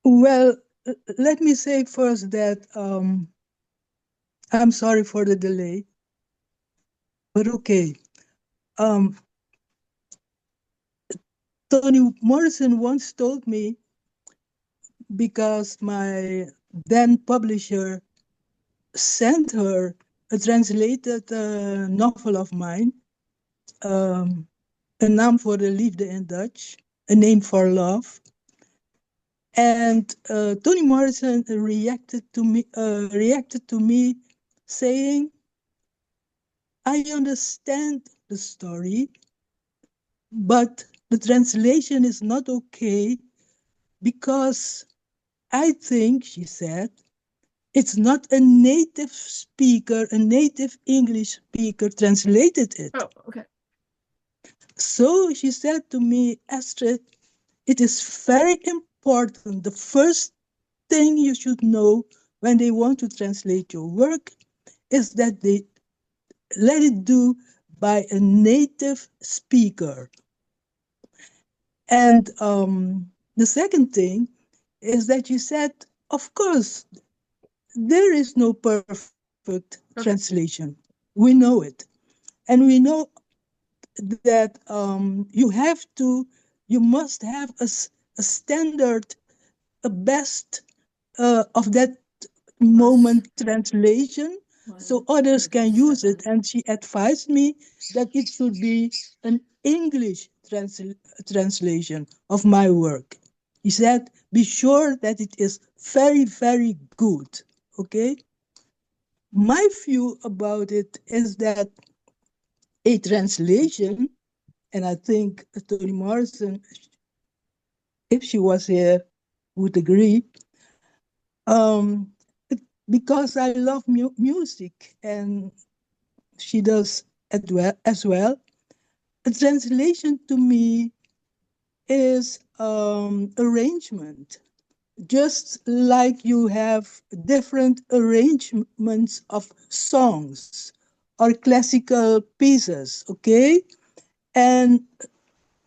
Well, let me say first that I'm sorry for the delay, but okay. Toni Morrison once told me, because my then publisher sent her a translated novel of mine, Een naam voor de liefde in Dutch, A Name for Love. And Toni Morrison reacted to me saying, I understand the story, but the translation is not okay because I think, she said, it's not a native speaker, a native English speaker translated it. Oh, okay. So she said to me, Astrid, it is very important. The first thing you should know when they want to translate your work is that they let it do by a native speaker. And the second thing is that you said, of course, there is no perfect translation. We know it. And we know that you must have a standard, a best of that moment translation so others can use it. And she advised me that it should be an English translation of my work. He said, be sure that it is very, very good. Okay? My view about it is that a translation, and I think Toni Morrison, if she was here, would agree, because I love music and she does as well. A translation to me is arrangement. Just like you have different arrangements of songs or classical pieces, okay? And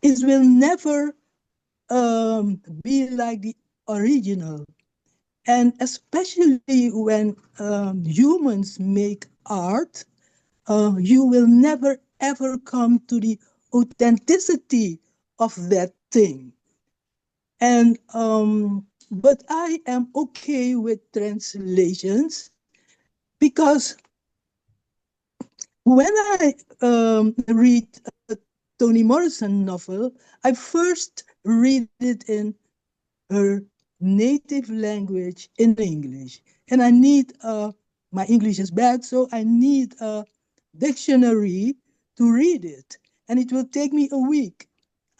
it will never be like the original. And especially when humans make art, you will never ever come to the authenticity of that thing. And but I am okay with translations because when I read a Toni Morrison novel, I first read it in her native language in English. And I need, my English is bad, so I need a dictionary to read it. And it will take me a week.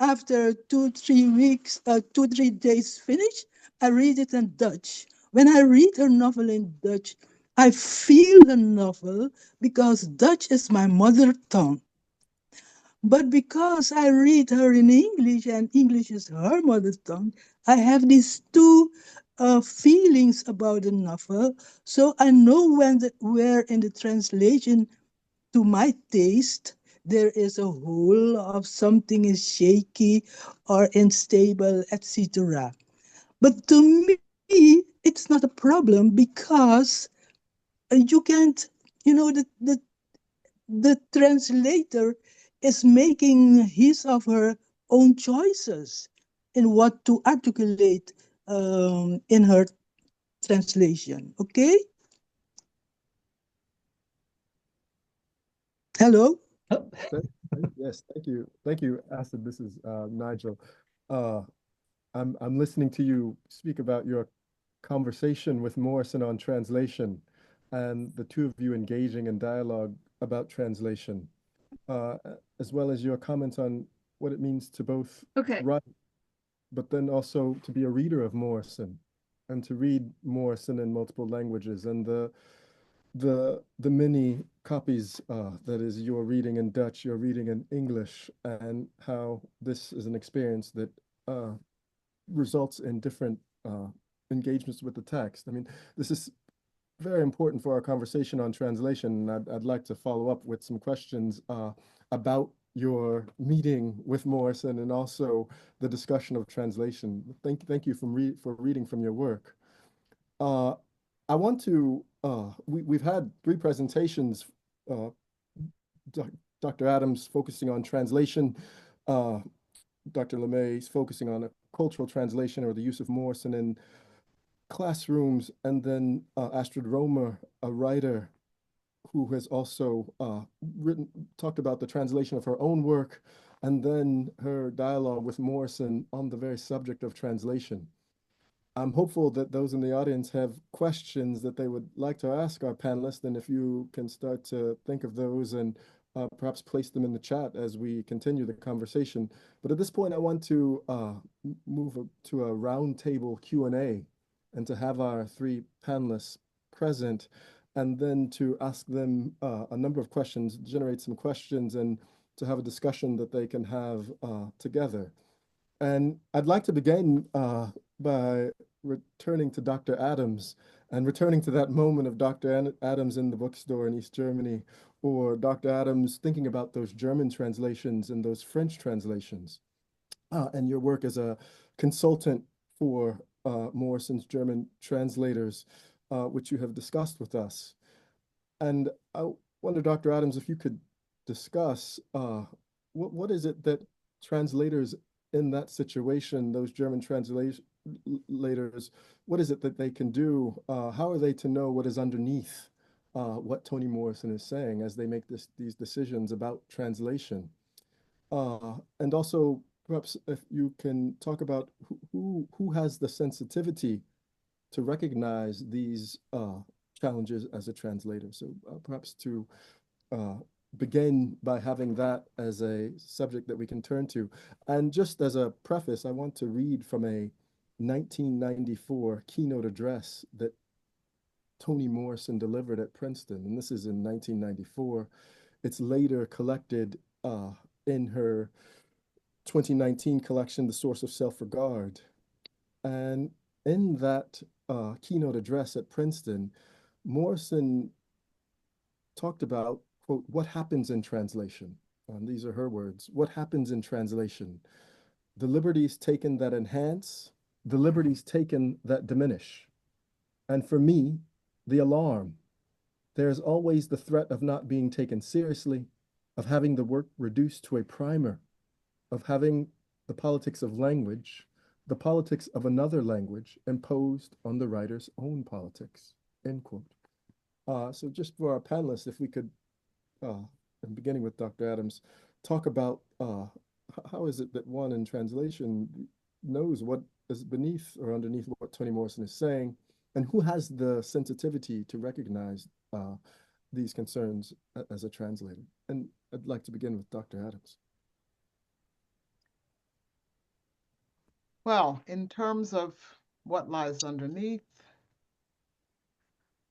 After 2-3 days finish, I read it in Dutch. When I read her novel in Dutch, I feel the novel because Dutch is my mother tongue. But because I read her in English and English is her mother tongue, I have these two feelings about the novel. So I know where in the translation to my taste, there is a hole of something is shaky or unstable, etc. But to me, it's not a problem because you can't, the translator is making his or her own choices in what to articulate in her translation. Okay? Hello? Yes, thank you, Acid. This is Nigel. I'm listening to you speak about your conversation with Morrison on translation, and the two of you engaging in dialogue about translation, as well as your comments on what it means to both write, but then also to be a reader of Morrison, and to read Morrison in multiple languages, and the many copies that is you're reading in Dutch, you're reading in English, and how this is an experience that results in different engagements with the text. I mean, this is very important for our conversation on translation. And I'd like to follow up with some questions about your meeting with Morrison and also the discussion of translation. Thank you for reading from your work. I want to, we've had 3 presentations, Dr. Adams focusing on translation, Dr. LeMay is focusing on a cultural translation or the use of Morrison in classrooms, and then Astrid Romer, a writer who has also talked about the translation of her own work, and then her dialogue with Morrison on the very subject of translation. I'm hopeful that those in the audience have questions that they would like to ask our panelists, and if you can start to think of those and perhaps place them in the chat as we continue the conversation. But at this point, I want to move to a roundtable Q&A and to have our 3 panelists present, and then to ask them a number of questions, generate some questions, and to have a discussion that they can have together. And I'd like to begin by returning to Dr. Adams and returning to that moment of Dr. Adams in the bookstore in East Germany, or Dr. Adams thinking about those German translations and those French translations, and your work as a consultant for Morrison's German translators, which you have discussed with us. And I wonder, Dr. Adams, if you could discuss what is it that translators in that situation, those German translators, what is it that they can do? How are they to know what is underneath what Toni Morrison is saying as they make these decisions about translation. And also, perhaps if you can talk about who has the sensitivity to recognize these challenges as a translator. So perhaps to begin by having that as a subject that we can turn to. And just as a preface, I want to read from a 1994 keynote address that Toni Morrison delivered at Princeton, and this is in 1994. It's later collected in her 2019 collection, The Source of Self-Regard. And in that keynote address at Princeton, Morrison talked about, quote, what happens in translation? These are her words. What happens in translation? The liberties taken that enhance, the liberties taken that diminish. And for me, the alarm. There is always the threat of not being taken seriously, of having the work reduced to a primer, of having the politics of language, the politics of another language imposed on the writer's own politics, end quote. So just for our panelists, if we could, and beginning with Dr. Adams, talk about how is it that one in translation knows what is beneath or underneath what Toni Morrison is saying, and who has the sensitivity to recognize these concerns as a translator? And I'd like to begin with Dr. Adams. Well, in terms of what lies underneath,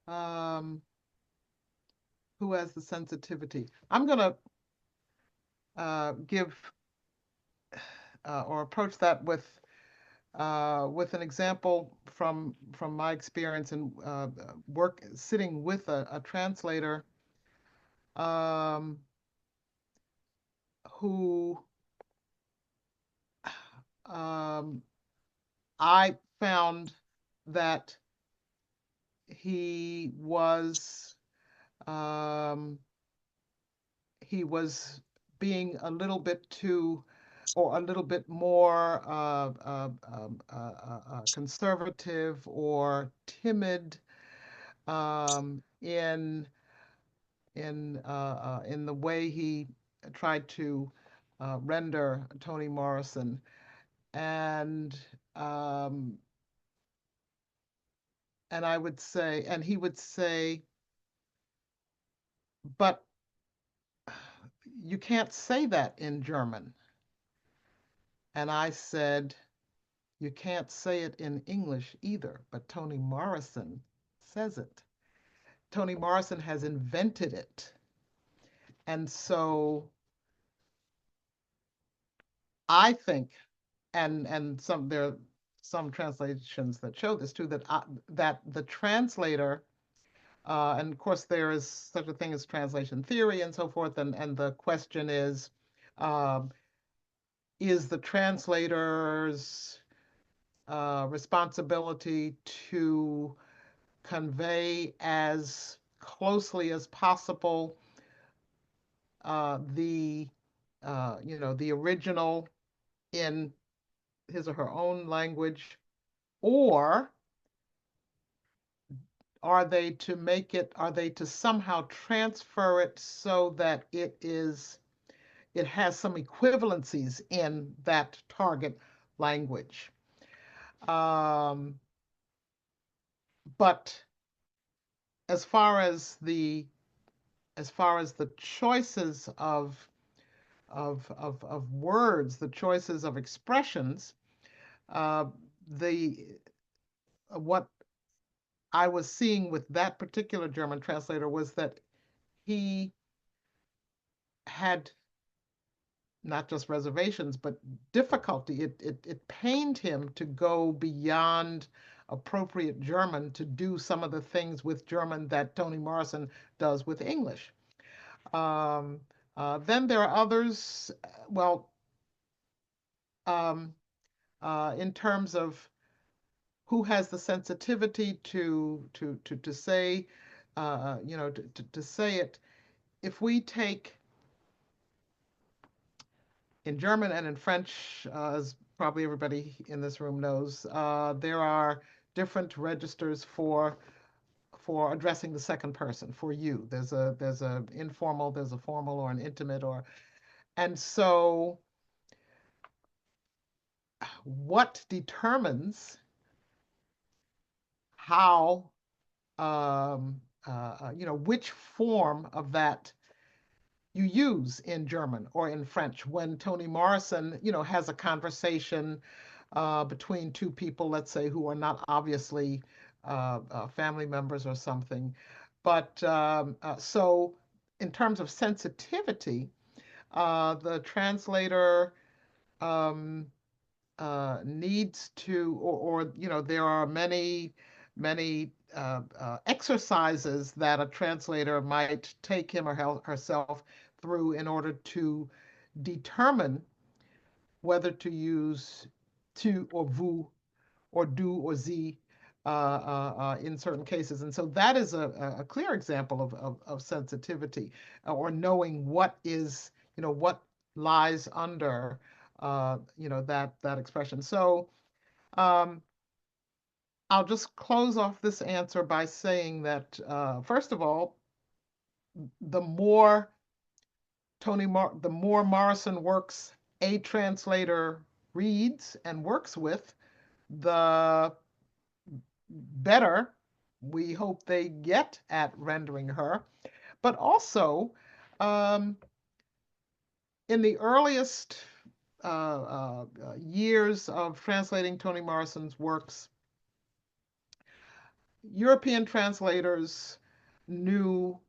who has the sensitivity? I'm going to give or approach that with an example from my experience in sitting with a translator who I found that he was being a little bit too, or a little bit more conservative or timid in the way he tried to render Toni Morrison, and I would say, and he would say, but you can't say that in German. And I said, you can't say it in English either, but Toni Morrison says it. Toni Morrison has invented it. And so I think, and there are some translations that show this too, that the translator, and of course there is such a thing as translation theory and so forth, and the question is the translator's responsibility to convey as closely as possible the original in his or her own language, or are they to somehow transfer it so that it has some equivalencies in that target language? But as far as the choices of words, the choices of expressions, what I was seeing with that particular German translator was that he had not just reservations, but difficulty. It pained him to go beyond appropriate German to do some of the things with German that Toni Morrison does with English. Then there are others, well, in terms of who has the sensitivity to say, to say it. If we take in German and in French, as probably everybody in this room knows, there are different registers for for addressing the second person, for you. There's a informal, there's a formal or an intimate, and so what determines how which form of that you use in German or in French. When Toni Morrison, has a conversation between two people, let's say, who are not obviously family members or something. But so in terms of sensitivity, the translator needs to, there are many exercises that a translator might take him or herself through in order to determine whether to use tu or vous or du or sie in certain cases. And so that is a clear example of sensitivity, or knowing what is, what lies under, that expression. So I'll just close off this answer by saying that, first of all, the more the more Morrison works a translator reads and works with, the better we hope they get at rendering her. But also, in the earliest years of translating Toni Morrison's works, European translators knew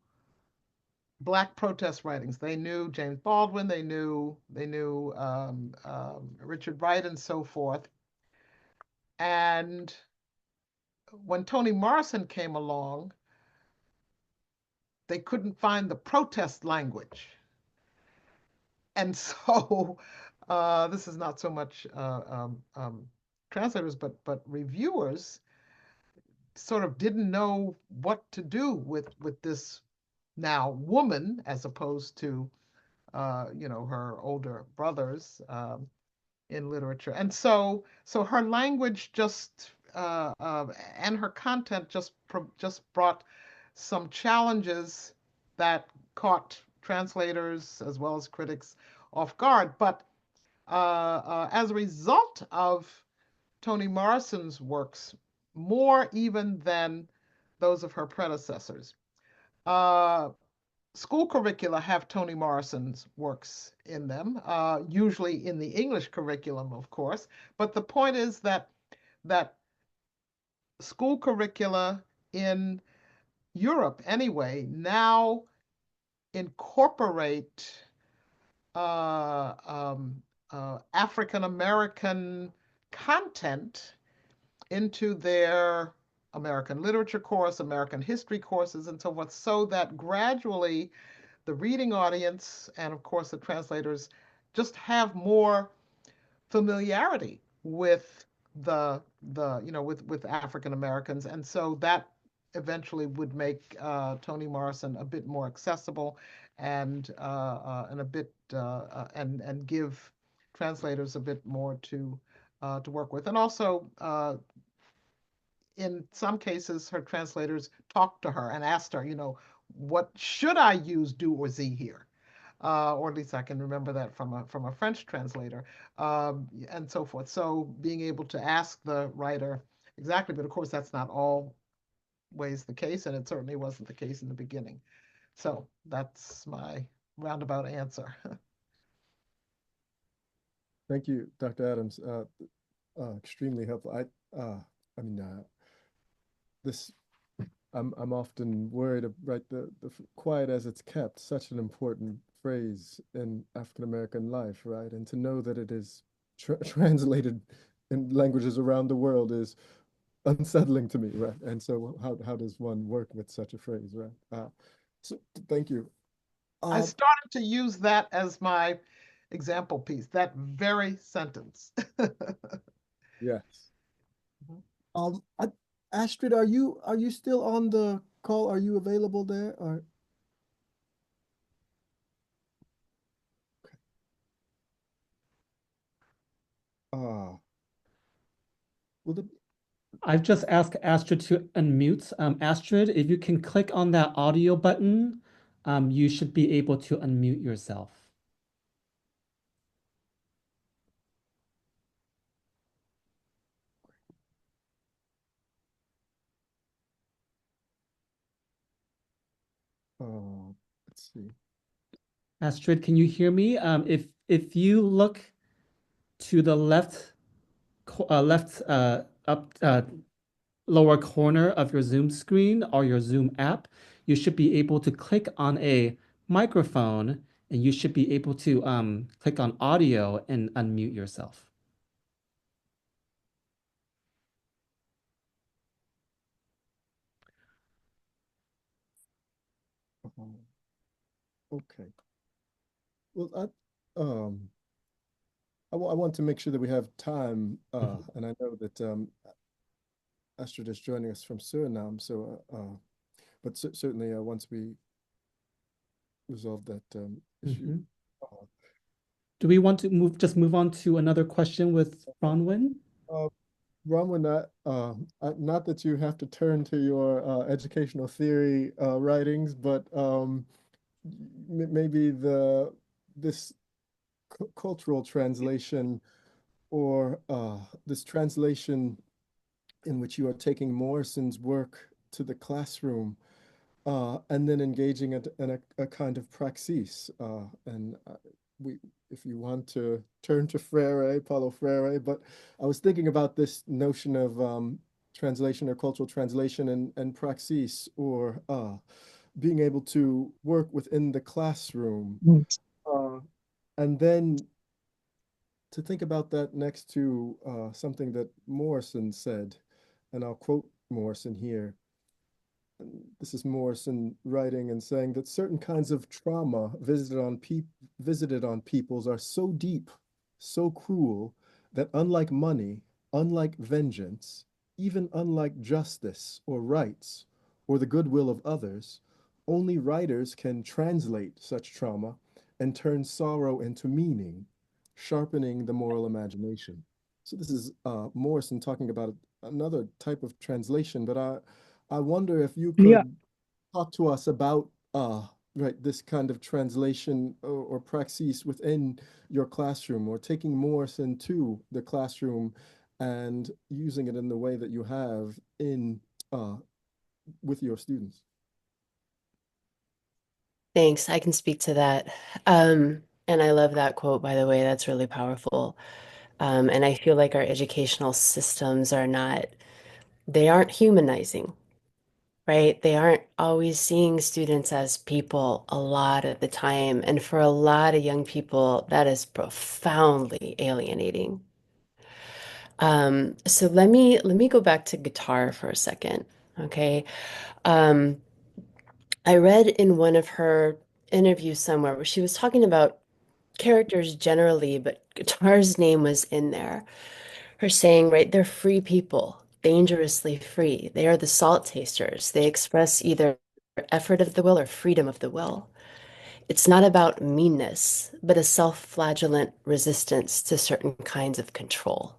Black protest writings. They knew James Baldwin. They knew Richard Wright and so forth. And when Toni Morrison came along, they couldn't find the protest language. And so this is not so much translators, but reviewers sort of didn't know what to do with this now woman, as opposed to her older brothers in literature. And so her language just and her content just brought some challenges that caught translators as well as critics off guard. But as a result of Toni Morrison's works, more even than those of her predecessors, school curricula have Toni Morrison's works in them, usually in the English curriculum, of course. But the point is that school curricula in Europe, anyway, now incorporate African American content into their American literature course, American history courses, and so forth, so that gradually the reading audience and, of course, the translators just have more familiarity with with African Americans, and so that eventually would make Toni Morrison a bit more accessible, and a bit and give translators a bit more to work with. And also, in some cases, her translators talked to her and asked her, what should I use, du or sie here? Or at least I can remember that from a French translator, and so forth. So being able to ask the writer exactly, but of course that's not always the case, and it certainly wasn't the case in the beginning. So that's my roundabout answer. Thank you, Dr. Adams. Extremely helpful. I mean, this I'm often worried, right? The quiet as it's kept, such an important phrase in African American life, right? And to know that it is translated in languages around the world is unsettling to me, right? And so how does one work with such a phrase, right? So thank you. I started to use that as my example piece, that very sentence. Yes. Astrid, are you still on the call? Are you available there? Or well, I've just asked Astrid to unmute. Astrid, if you can click on that audio button, you should be able to unmute yourself. Let's see. Astrid, can you hear me? If you look to the left up lower corner of your Zoom screen or your Zoom app, you should be able to click on a microphone and you should be able to click on audio and unmute yourself. Okay. Well, I want to make sure that we have time, and I know that Astrid is joining us from Suriname, so but certainly once we resolve that issue. Do we want to move on to another question with Bronwyn? Bronwyn, not that you have to turn to your educational theory writings, but maybe this cultural translation or this translation in which you are taking Morrison's work to the classroom and then engaging in a kind of praxis. And if you want to turn to Freire, Paulo Freire, but I was thinking about this notion of translation or cultural translation and praxis, or being able to work within the classroom. And then to think about that next to something that Morrison said, and I'll quote Morrison here. This is Morrison writing and saying that certain kinds of trauma visited on peoples are so deep, so cruel, that unlike money, unlike vengeance, even unlike justice or rights, or the goodwill of others, only writers can translate such trauma and turn sorrow into meaning, sharpening the moral imagination. So this is Morrison talking about another type of translation, but I wonder if you could talk to us about right, this kind of translation or praxis within your classroom, or taking Morrison to the classroom and using it in the way that you have in with your students. Thanks. I can speak to that. And I love that quote, by the way. That's really powerful. And I feel like our educational systems they aren't humanizing, right? They aren't always seeing students as people a lot of the time. And for a lot of young people, that is profoundly alienating. So let me go back to guitar for a second. Okay. Um, I read in one of her interviews somewhere where she was talking about characters generally, but guitar's name was in there. Her saying, right, they're free people, dangerously free. They are the salt tasters. They express either effort of the will or freedom of the will. It's not about meanness, but a self-flagellant resistance to certain kinds of control.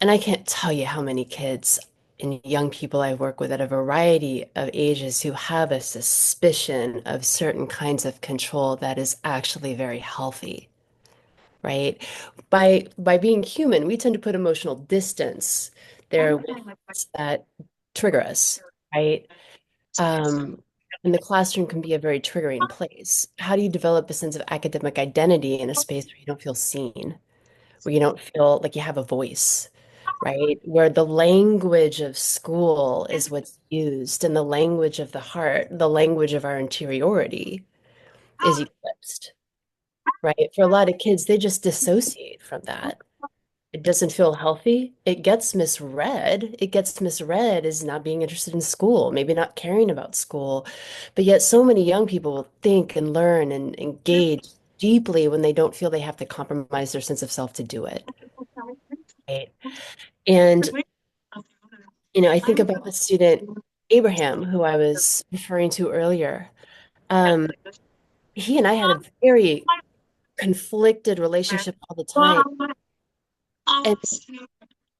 And I can't tell you how many kids and young people I work with at a variety of ages who have a suspicion of certain kinds of control that is actually very healthy, right? By being human, we tend to put emotional distance there with that trigger us, right? And the classroom can be a very triggering place. How do you develop a sense of academic identity in a space where you don't feel seen, where you don't feel like you have a voice, right? Where the language of school is what's used and the language of the heart, the language of our interiority is eclipsed, right? For a lot of kids, they just dissociate from that. It doesn't feel healthy. It gets misread. It gets misread as not being interested in school, maybe not caring about school. But yet so many young people will think and learn and engage deeply when they don't feel they have to compromise their sense of self to do it. Right? And, I think about the student Abraham, who I was referring to earlier. He and I had a very conflicted relationship all the time. And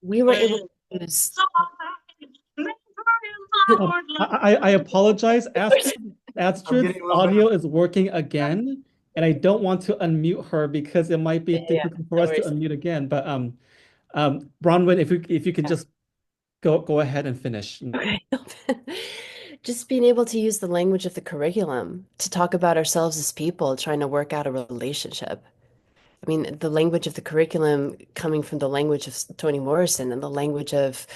we were able to who's I apologize. I'm Astrid's getting a little audio is working again, and I don't want to unmute her because it might be Yeah, difficult for no us to worries. unmute again. But Bronwyn, if you can Yeah. just go ahead and finish. Okay. Just being able to use the language of the curriculum to talk about ourselves as people trying to work out a relationship. I mean, the language of the curriculum coming from the language of Toni Morrison and the language of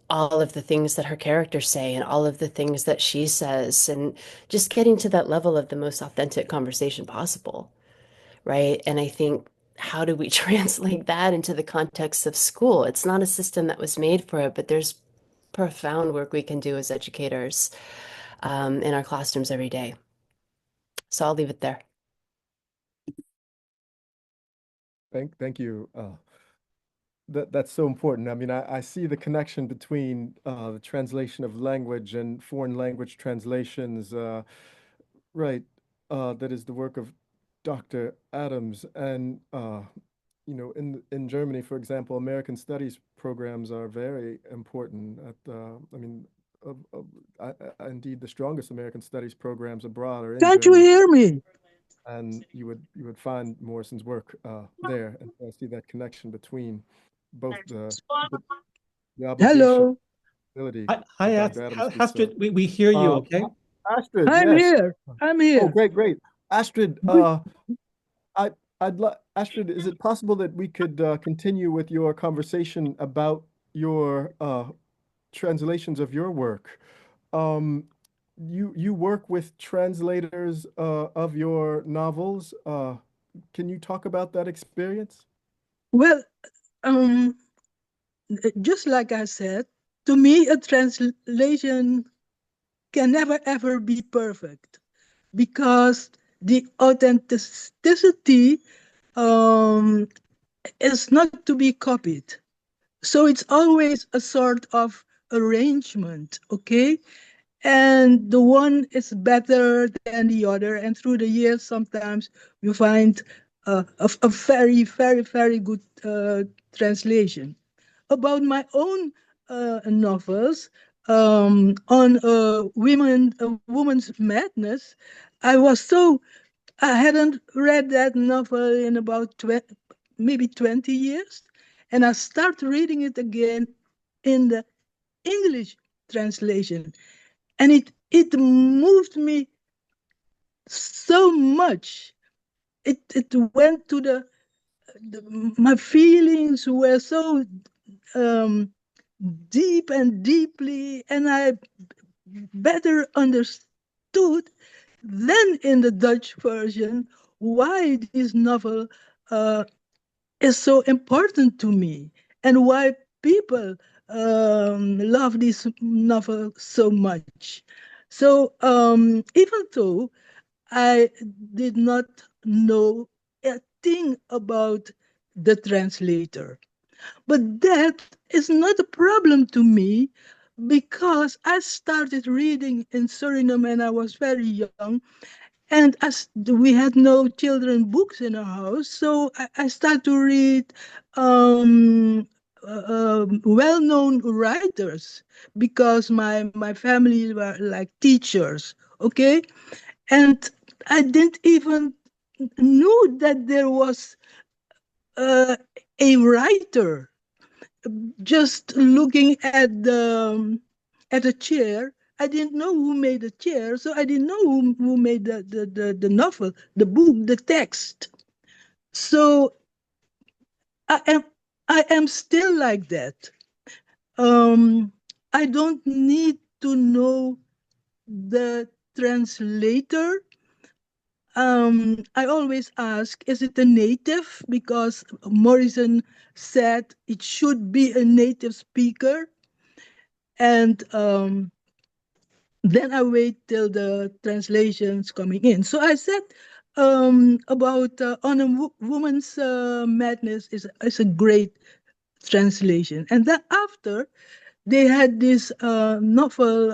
all of the things that her characters say and all of the things that she says, and just getting to that level of the most authentic conversation possible, right? And I think, how do we translate that into the context of school? It's not a system that was made for it, but there's profound work we can do as educators in our classrooms every day. So I'll leave it there. Thank you. That's so important. I mean, I see the connection between the translation of language and foreign language translations, right? That is the work of Dr. Adams. And you know, in Germany, for example, American Studies programs are very important. I mean, indeed, the strongest American Studies programs abroad are in Can't you Germany. hear me? And you would find Morrison's work there, and I see that connection between both the obligation, Hello, ability Hi, that Dr. Adams speaks of. Astrid. We hear you. Okay. Astrid, I'm yes. here. I'm Oh, here. great. Astrid, Good. I'd like Astrid, is it possible that we could continue with your conversation about your translations of your work? Um, you work with translators of your novels. Can you talk about that experience? Well, just like I said, to me, a translation can never ever be perfect because the authenticity is not to be copied. So it's always a sort of arrangement, okay? And the one is better than the other. And through the years, sometimes you find a very, very, very good translation. About my own novels, on woman's madness, I hadn't read that novel in about maybe 20 years. And I started reading it again in the English translation. And it moved me so much. It went to my feelings were so deep and deeply, and I better understood than in the Dutch version why this novel is so important to me and why people love this novel so much. So even though I did not know a thing about the translator, but that is not a problem to me because I started reading in Suriname and I was very young. And as we had no children books in our house, so I started to read well-known writers because my family were like teachers, okay? And I didn't even knew that there was a writer. Just looking at a chair, I didn't know who made the chair, so I didn't know who made the novel, the book, the text. So I am still like that. I don't need to know the translator. I always ask, is it a native? Because Morrison said it should be a native speaker. And then I wait till the translation's coming in. So I said about On a Woman's Madness is a great translation. And then after, they had this novel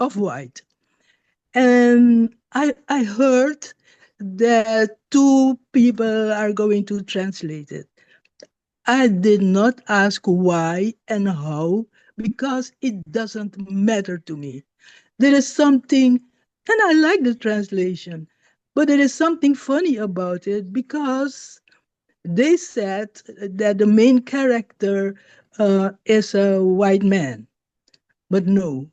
of White. And I heard that two people are going to translate it. I did not ask why and how because it doesn't matter to me. There is something, and I like the translation, but there is something funny about it because they said that the main character is a white man, but no,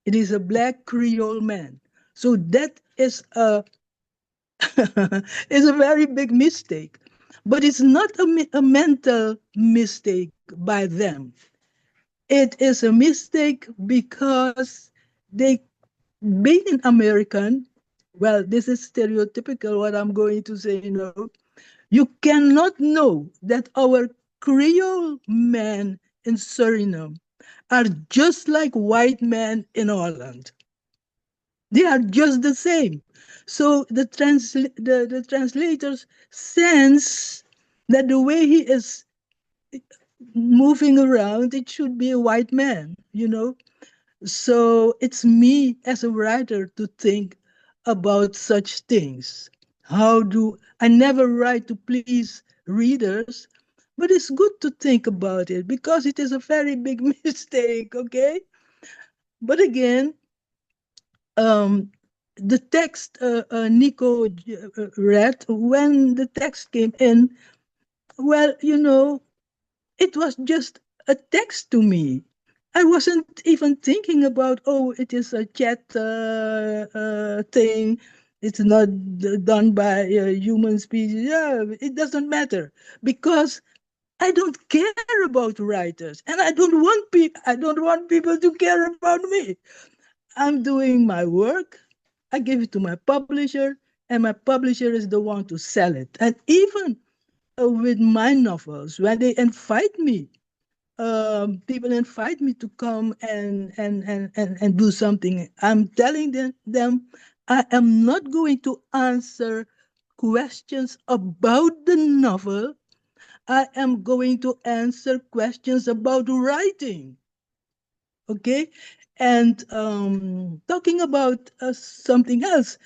it is a black Creole man. So that is a is a very big mistake. But it's not a mental mistake by them. It is a mistake because they, being an American, well, this is stereotypical what I'm going to say, you know. You cannot know that our Creole men in Suriname are just like white men in Holland. They are just the same. So the translators sense that the way he is moving around, it should be a white man, you know. So it's me as a writer to think about such things. How do I never write to please readers, but it's good to think about it because it is a very big mistake, okay? But again, um, the text Nico read, when the text came in, well, you know, it was just a text to me. I wasn't even thinking about, oh, it is a chat thing. It's not done by human species. Yeah, it doesn't matter because I don't care about writers, and I don't want people to care about me. I'm doing my work. I give it to my publisher, and my publisher is the one to sell it. And even with my novels, when they invite me, people invite me to come and do something. I'm telling them I am not going to answer questions about the novel. I am going to answer questions about writing. Okay? And talking about something else,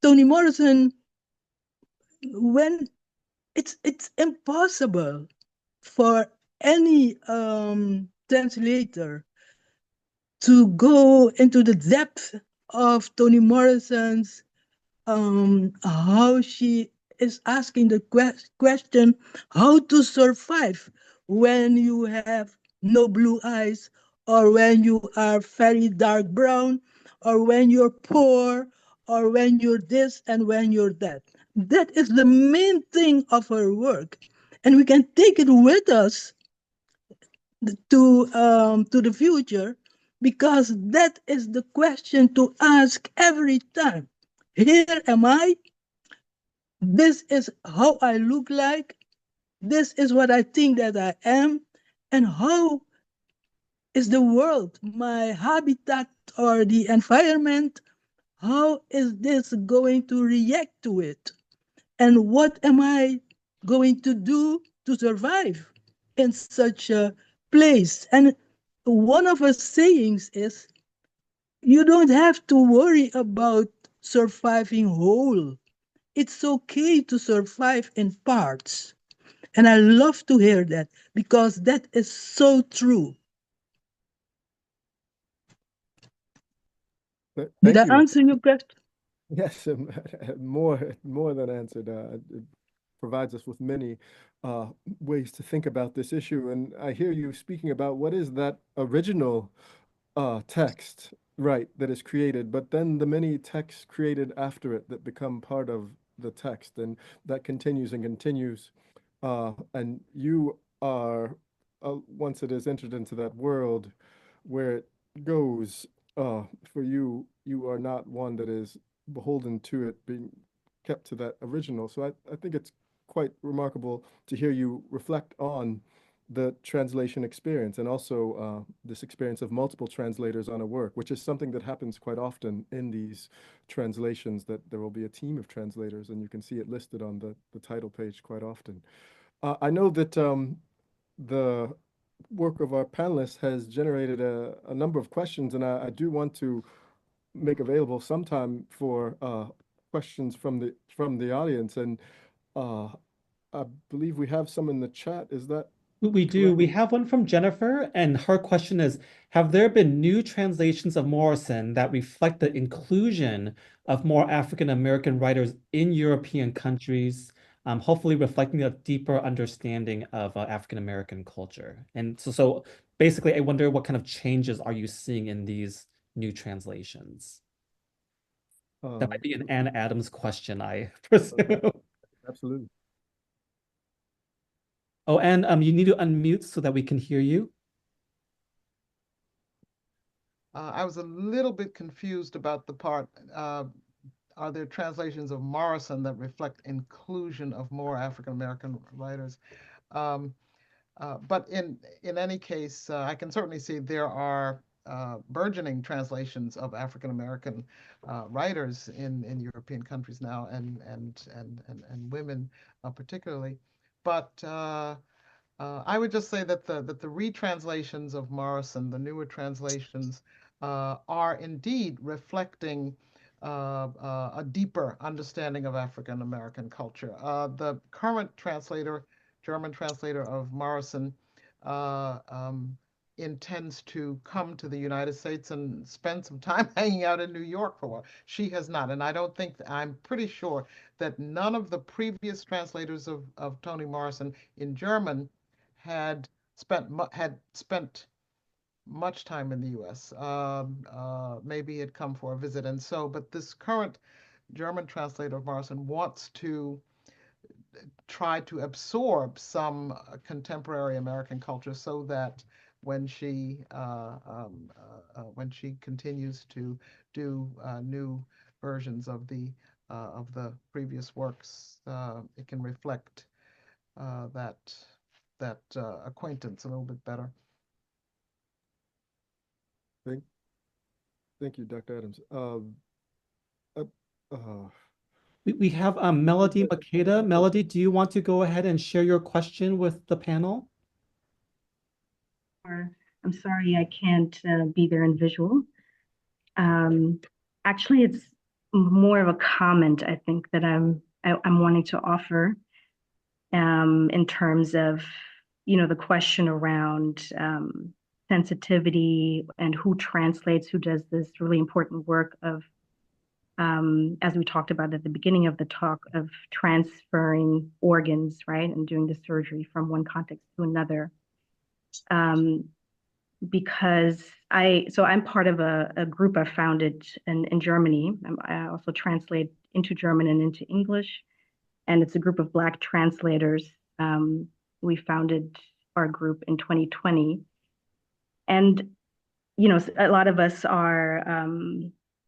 Toni Morrison, when it's impossible for any translator to go into the depth of Toni Morrison's how she is asking the question how to survive when you have no blue eyes, or when you are very dark brown, or when you're poor, or when you're this and when you're that. That is the main thing of her work, and we can take it with us to the future, because that is the question to ask every time. Here am I. This is how I look like. This is what I think that I am. And how is the world, my habitat or the environment, how is this going to react to it? And what am I going to do to survive in such a place? And one of her sayings is, you don't have to worry about surviving whole. It's okay to survive in parts. And I love to hear that because that is so true. Did Thank I you. answer your question? Yes, more than answered. It provides us with many ways to think about this issue. And I hear you speaking about what is that original text, right, that is created, but then the many texts created after it that become part of the text, and that continues and continues. And you are, once it is entered into that world where it goes, for you, you are not one that is beholden to it being kept to that original. So I think it's quite remarkable to hear you reflect on the translation experience, and also this experience of multiple translators on a work, which is something that happens quite often in these translations, that there will be a team of translators, and you can see it listed on the title page quite often. I know that the work of our panelists has generated a number of questions, and I do want to make available some time for questions from the audience. And I believe we have some in the chat. Is that We do. We correct? have one from Jennifer, and her question is, have there been new translations of Morrison that reflect the inclusion of more African American writers in European countries, hopefully reflecting a deeper understanding of African American culture? And so basically, I wonder what kind of changes are you seeing in these new translations? That might be an Ann Adams question, I presume. Absolutely. Oh, and you need to unmute so that we can hear you. I was a little bit confused about the part, are there translations of Morrison that reflect inclusion of more African American writers? But in any case, I can certainly see there are burgeoning translations of African American writers in European countries now, and women particularly. But I would just say that the retranslations of Morrison, the newer translations, are indeed reflecting a deeper understanding of African American culture. The current translator, German translator of Morrison, uh, um, intends to come to the United States and spend some time hanging out in New York for a while. She has not, and I don't think, I'm pretty sure that none of the previous translators of Toni Morrison in German had spent much time in the U.S. Maybe had come for a visit, and so, but this current German translator of Morrison wants to try to absorb some contemporary American culture, so that when she continues to do new versions of the previous works, it can reflect that acquaintance a little bit better. Thank you, Dr. Adams. We have Melody Makeda. Melody, do you want to go ahead and share your question with the panel? I'm sorry I can't be there in visual. Actually, it's more of a comment, I think, that I'm wanting to offer in terms of, the question around sensitivity and who translates, who does this really important work of, as we talked about at the beginning of the talk, of transferring organs, right, and doing the surgery from one context to another. Because I'm part of a group I founded in Germany. I also translate into German and into English, and it's a group of Black translators. We founded our group in 2020, and a lot of us are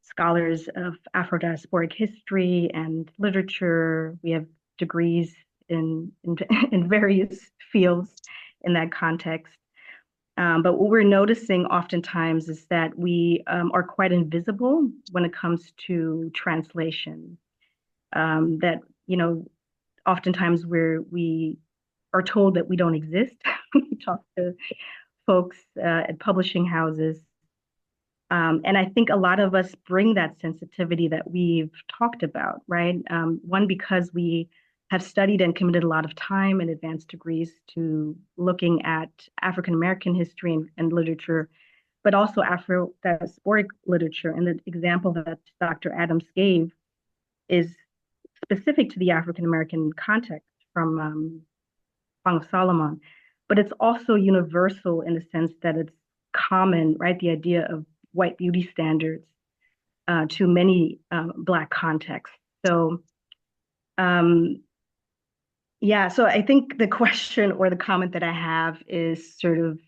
scholars of Afro-diasporic history and literature. We have degrees in various fields in that context. But what we're noticing oftentimes is that we are quite invisible when it comes to translation. That, oftentimes we are told that we don't exist. We talk to folks at publishing houses. And I think a lot of us bring that sensitivity that we've talked about, right? One, because we have studied and committed a lot of time in advanced degrees to looking at African American history and literature, but also Afro-diasporic literature. And the example that Dr. Adams gave is specific to the African American context from Song of Solomon, but it's also universal in the sense that it's common, right? The idea of white beauty standards to many Black contexts. So, yeah, so I think the question or the comment that I have is sort of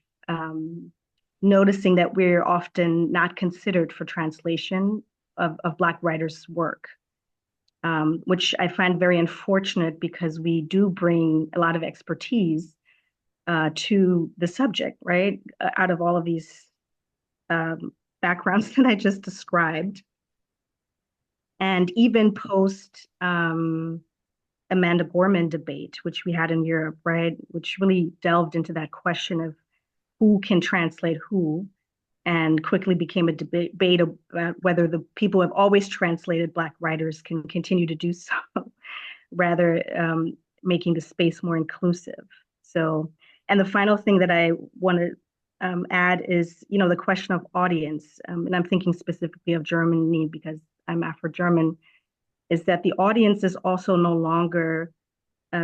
noticing that we're often not considered for translation of Black writers' work, which I find very unfortunate, because we do bring a lot of expertise to the subject, right? Out of all of these backgrounds that I just described. And even post Amanda Gorman debate, which we had in Europe, right, which really delved into that question of who can translate who, and quickly became a debate about whether the people who have always translated Black writers can continue to do so. Rather, making the space more inclusive. So, and the final thing that I want to add is, the question of audience, and I'm thinking specifically of Germany because I'm Afro-German, is that the audience is also no longer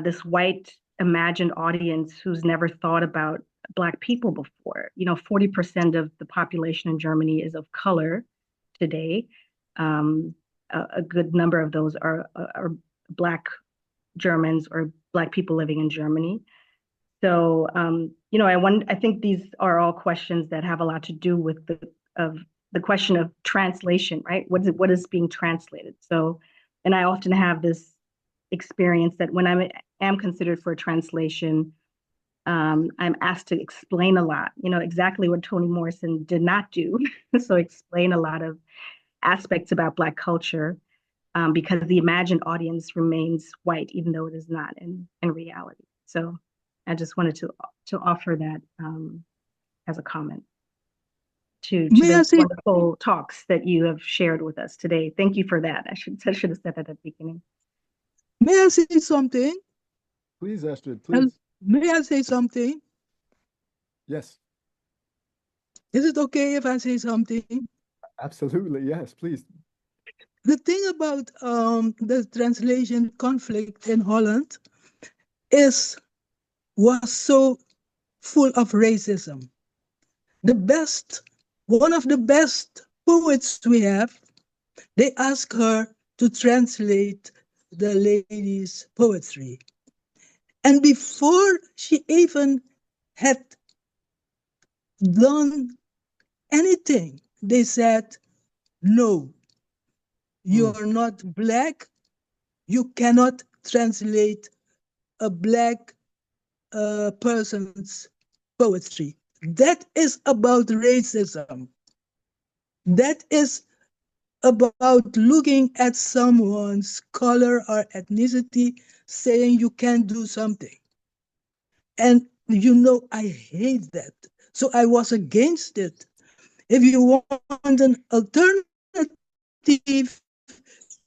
this white imagined audience who's never thought about Black people before. 40% of the population in Germany is of color today. A good number of those are Black Germans or Black people living in Germany. So, I think these are all questions that have a lot to do with the question of translation, right? What is being translated? So, and I often have this experience that when I am considered for a translation, I'm asked to explain a lot, exactly what Toni Morrison did not do. So explain a lot of aspects about Black culture, because the imagined audience remains white, even though it is not in reality. So I just wanted to offer that as a comment to the wonderful talks that you have shared with us today. Thank you for that. I should have said that at the beginning. May I say something? Please, Astrid, please. May I say something? Yes. Is it okay if I say something? Absolutely, yes, please. The thing about the translation conflict in Holland was so full of racism. One of the best poets we have, they asked her to translate the lady's poetry. And before she even had done anything, they said, no, you're not Black. You cannot translate a Black person's poetry. That is about racism. That is about looking at someone's color or ethnicity, saying you can't do something. And I hate that. So I was against it. If you want an alternative,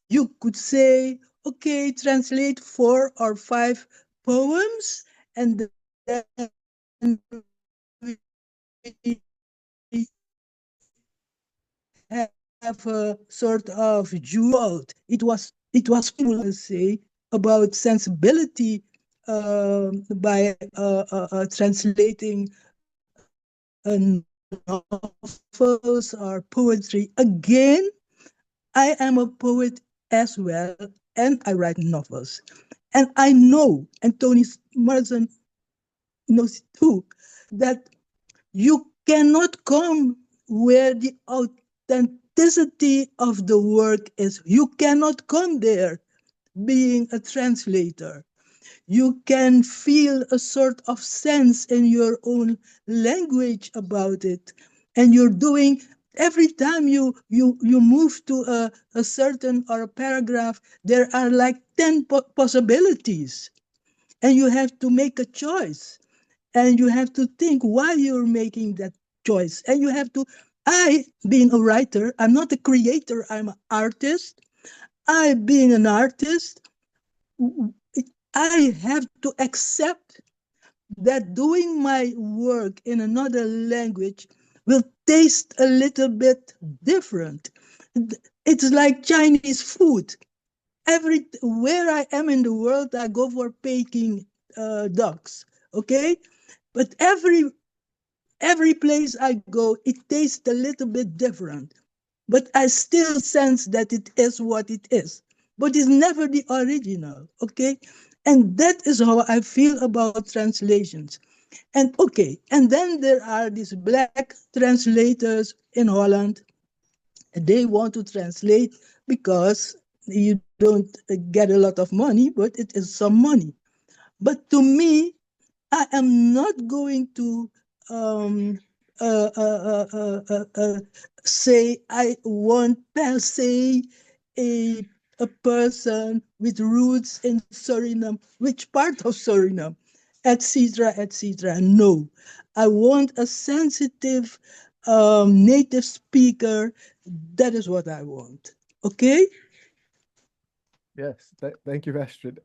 you could say, okay, translate 4 or 5 poems, and then we have a sort of jewel. It was cool to say about sensibility by translating novels or poetry. Again, I am a poet as well, and I write novels. And I know, and Toni Morrison knows too, that you cannot come where the authenticity of the work is. You cannot come there being a translator. You can feel a sort of sense in your own language about it. And you're doing, every time you move to a certain or a paragraph, there are like 10 possibilities. And you have to make a choice. And you have to think why you're making that choice. And you have to, being a writer, I'm not a creator, I'm an artist. Being an artist, I have to accept that doing my work in another language will taste a little bit different. It's like Chinese food. Where I am in the world, I go for Peking ducks, okay? But every place I go, it tastes a little bit different. But I still sense that it is what it is. But it's never the original, okay? And that is how I feel about translations. And okay, and then there are these Black translators in Holland. They want to translate because you don't get a lot of money, but it is some money. But to me, I am not going to say I want per se a person with roots in Suriname, which part of Suriname, etc., etc. No, I want a sensitive native speaker. That is what I want. Okay? Yes, thank you, Astrid.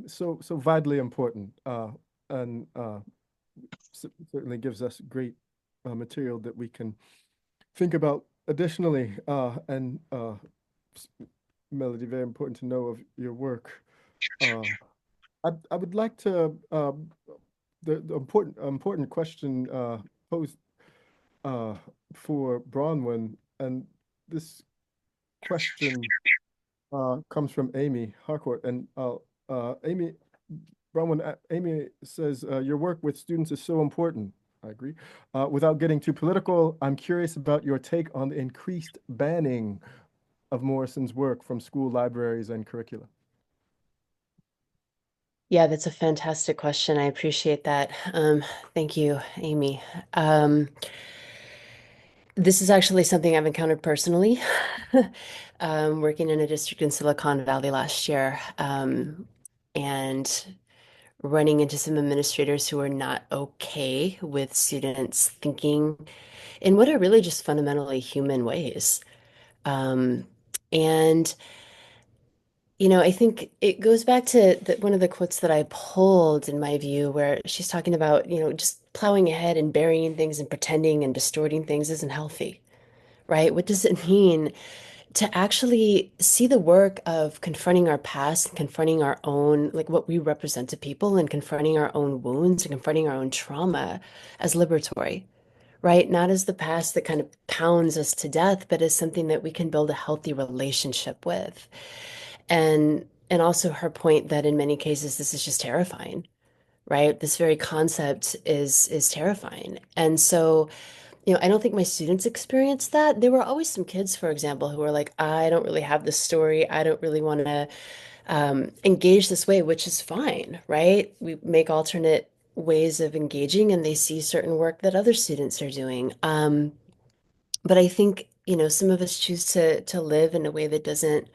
so vitally important, and certainly gives us great material that we can think about additionally. And Melody, very important to know of your work. I would like to the important question posed for Bronwyn, and this question comes from Amy Harcourt, and Amy Bronwyn, Amy says your work with students is so important. I agree. Without getting too political, I'm curious about your take on the increased banning of Morrison's work from school libraries and curricula. Yeah, that's a fantastic question. I appreciate that. Thank you, Amy. This is actually something I've encountered personally, working in a district in Silicon Valley last year, and running into some administrators who are not okay with students thinking in what are really just fundamentally human ways. And I think it goes back to one of the quotes that I pulled in my view, where she's talking about, just plowing ahead and burying things and pretending and distorting things isn't healthy, right? What does it mean to actually see the work of confronting our past, and confronting our own, like what we represent to people, and confronting our own wounds and confronting our own trauma as liberatory, right? Not as the past that kind of pounds us to death, but as something that we can build a healthy relationship with. And also her point that in many cases this is just terrifying, right? This very concept is terrifying. And so, I don't think my students experienced that. There were always some kids, for example, who were like, I don't really have this story. I don't really want to engage this way, which is fine, right? We make alternate ways of engaging, and they see certain work that other students are doing. But I think, some of us choose to live in a way that doesn't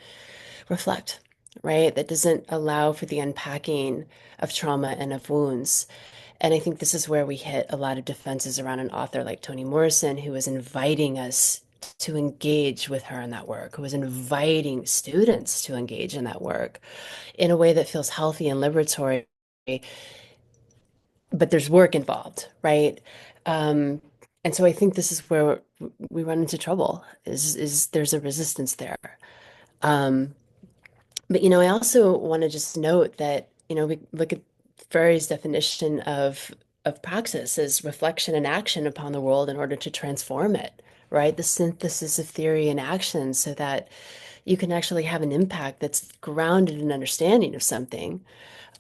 reflect, right? That doesn't allow for the unpacking of trauma and of wounds. And I think this is where we hit a lot of defenses around an author like Toni Morrison, who was inviting us to engage with her in that work, who was inviting students to engage in that work in a way that feels healthy and liberatory, but there's work involved, right? And so I think this is where we run into trouble, is there's a resistance there. But I also want to just note that, we look at Frere's definition of praxis as reflection and action upon the world in order to transform it, right? The synthesis of theory and action so that you can actually have an impact that's grounded in understanding of something,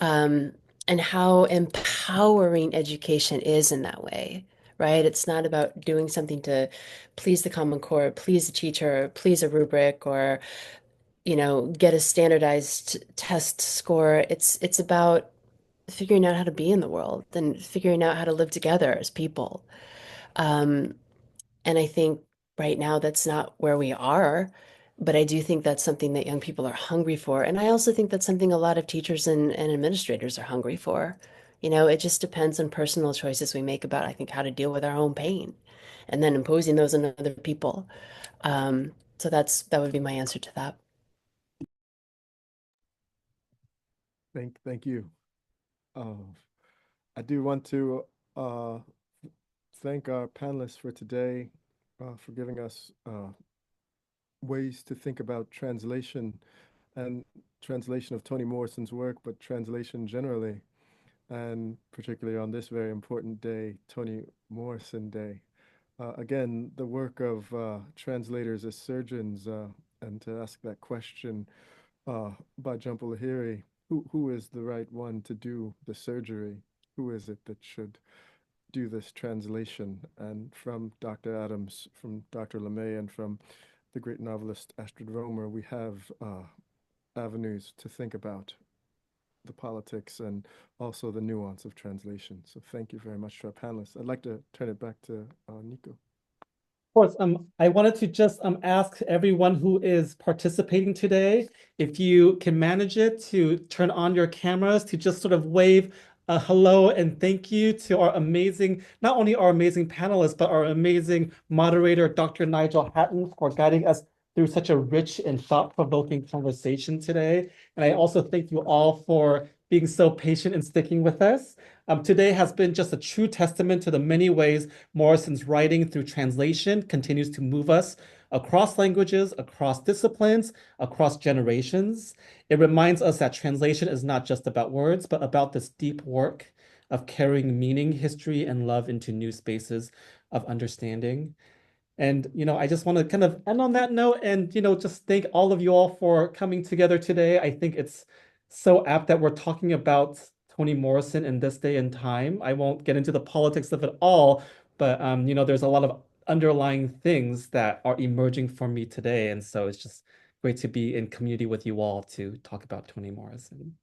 and how empowering education is in that way, right? It's not about doing something to please the Common Core, please the teacher, please a rubric, or get a standardized test score. It's about figuring out how to be in the world and figuring out how to live together as people. And I think right now that's not where we are, but I do think that's something that young people are hungry for. And I also think that's something a lot of teachers and administrators are hungry for. It just depends on personal choices we make about, I think, how to deal with our own pain and then imposing those on other people. So that would be my answer to that. Thank you. I do want to thank our panelists for today, for giving us ways to think about translation and translation of Toni Morrison's work, but translation generally, and particularly on this very important day, Toni Morrison Day. Again, the work of translators as surgeons, and to ask that question by Jhumpa Lahiri, who is the right one to do the surgery? Who is it that should do this translation? And from Dr. Adams, from Dr. LeMay, and from the great novelist Astrid Romer, we have avenues to think about the politics and also the nuance of translation. So thank you very much to our panelists. I'd like to turn it back to Nico. Of course, I wanted to just ask everyone who is participating today, if you can manage it, to turn on your cameras, to just sort of wave a hello and thank you to our amazing, not only our amazing panelists, but our amazing moderator, Dr. Nigel Hatton, for guiding us through such a rich and thought-provoking conversation today. And I also thank you all for being so patient and sticking with us. Today has been just a true testament to the many ways Morrison's writing through translation continues to move us across languages, across disciplines, across generations. It reminds us that translation is not just about words, but about this deep work of carrying meaning, history, and love into new spaces of understanding. And, I just want to kind of end on that note and, just thank all of you all for coming together today. I think it's so apt that we're talking about Toni Morrison in this day and time. I won't get into the politics of it all, but, there's a lot of underlying things that are emerging for me today. And so it's just great to be in community with you all to talk about Toni Morrison.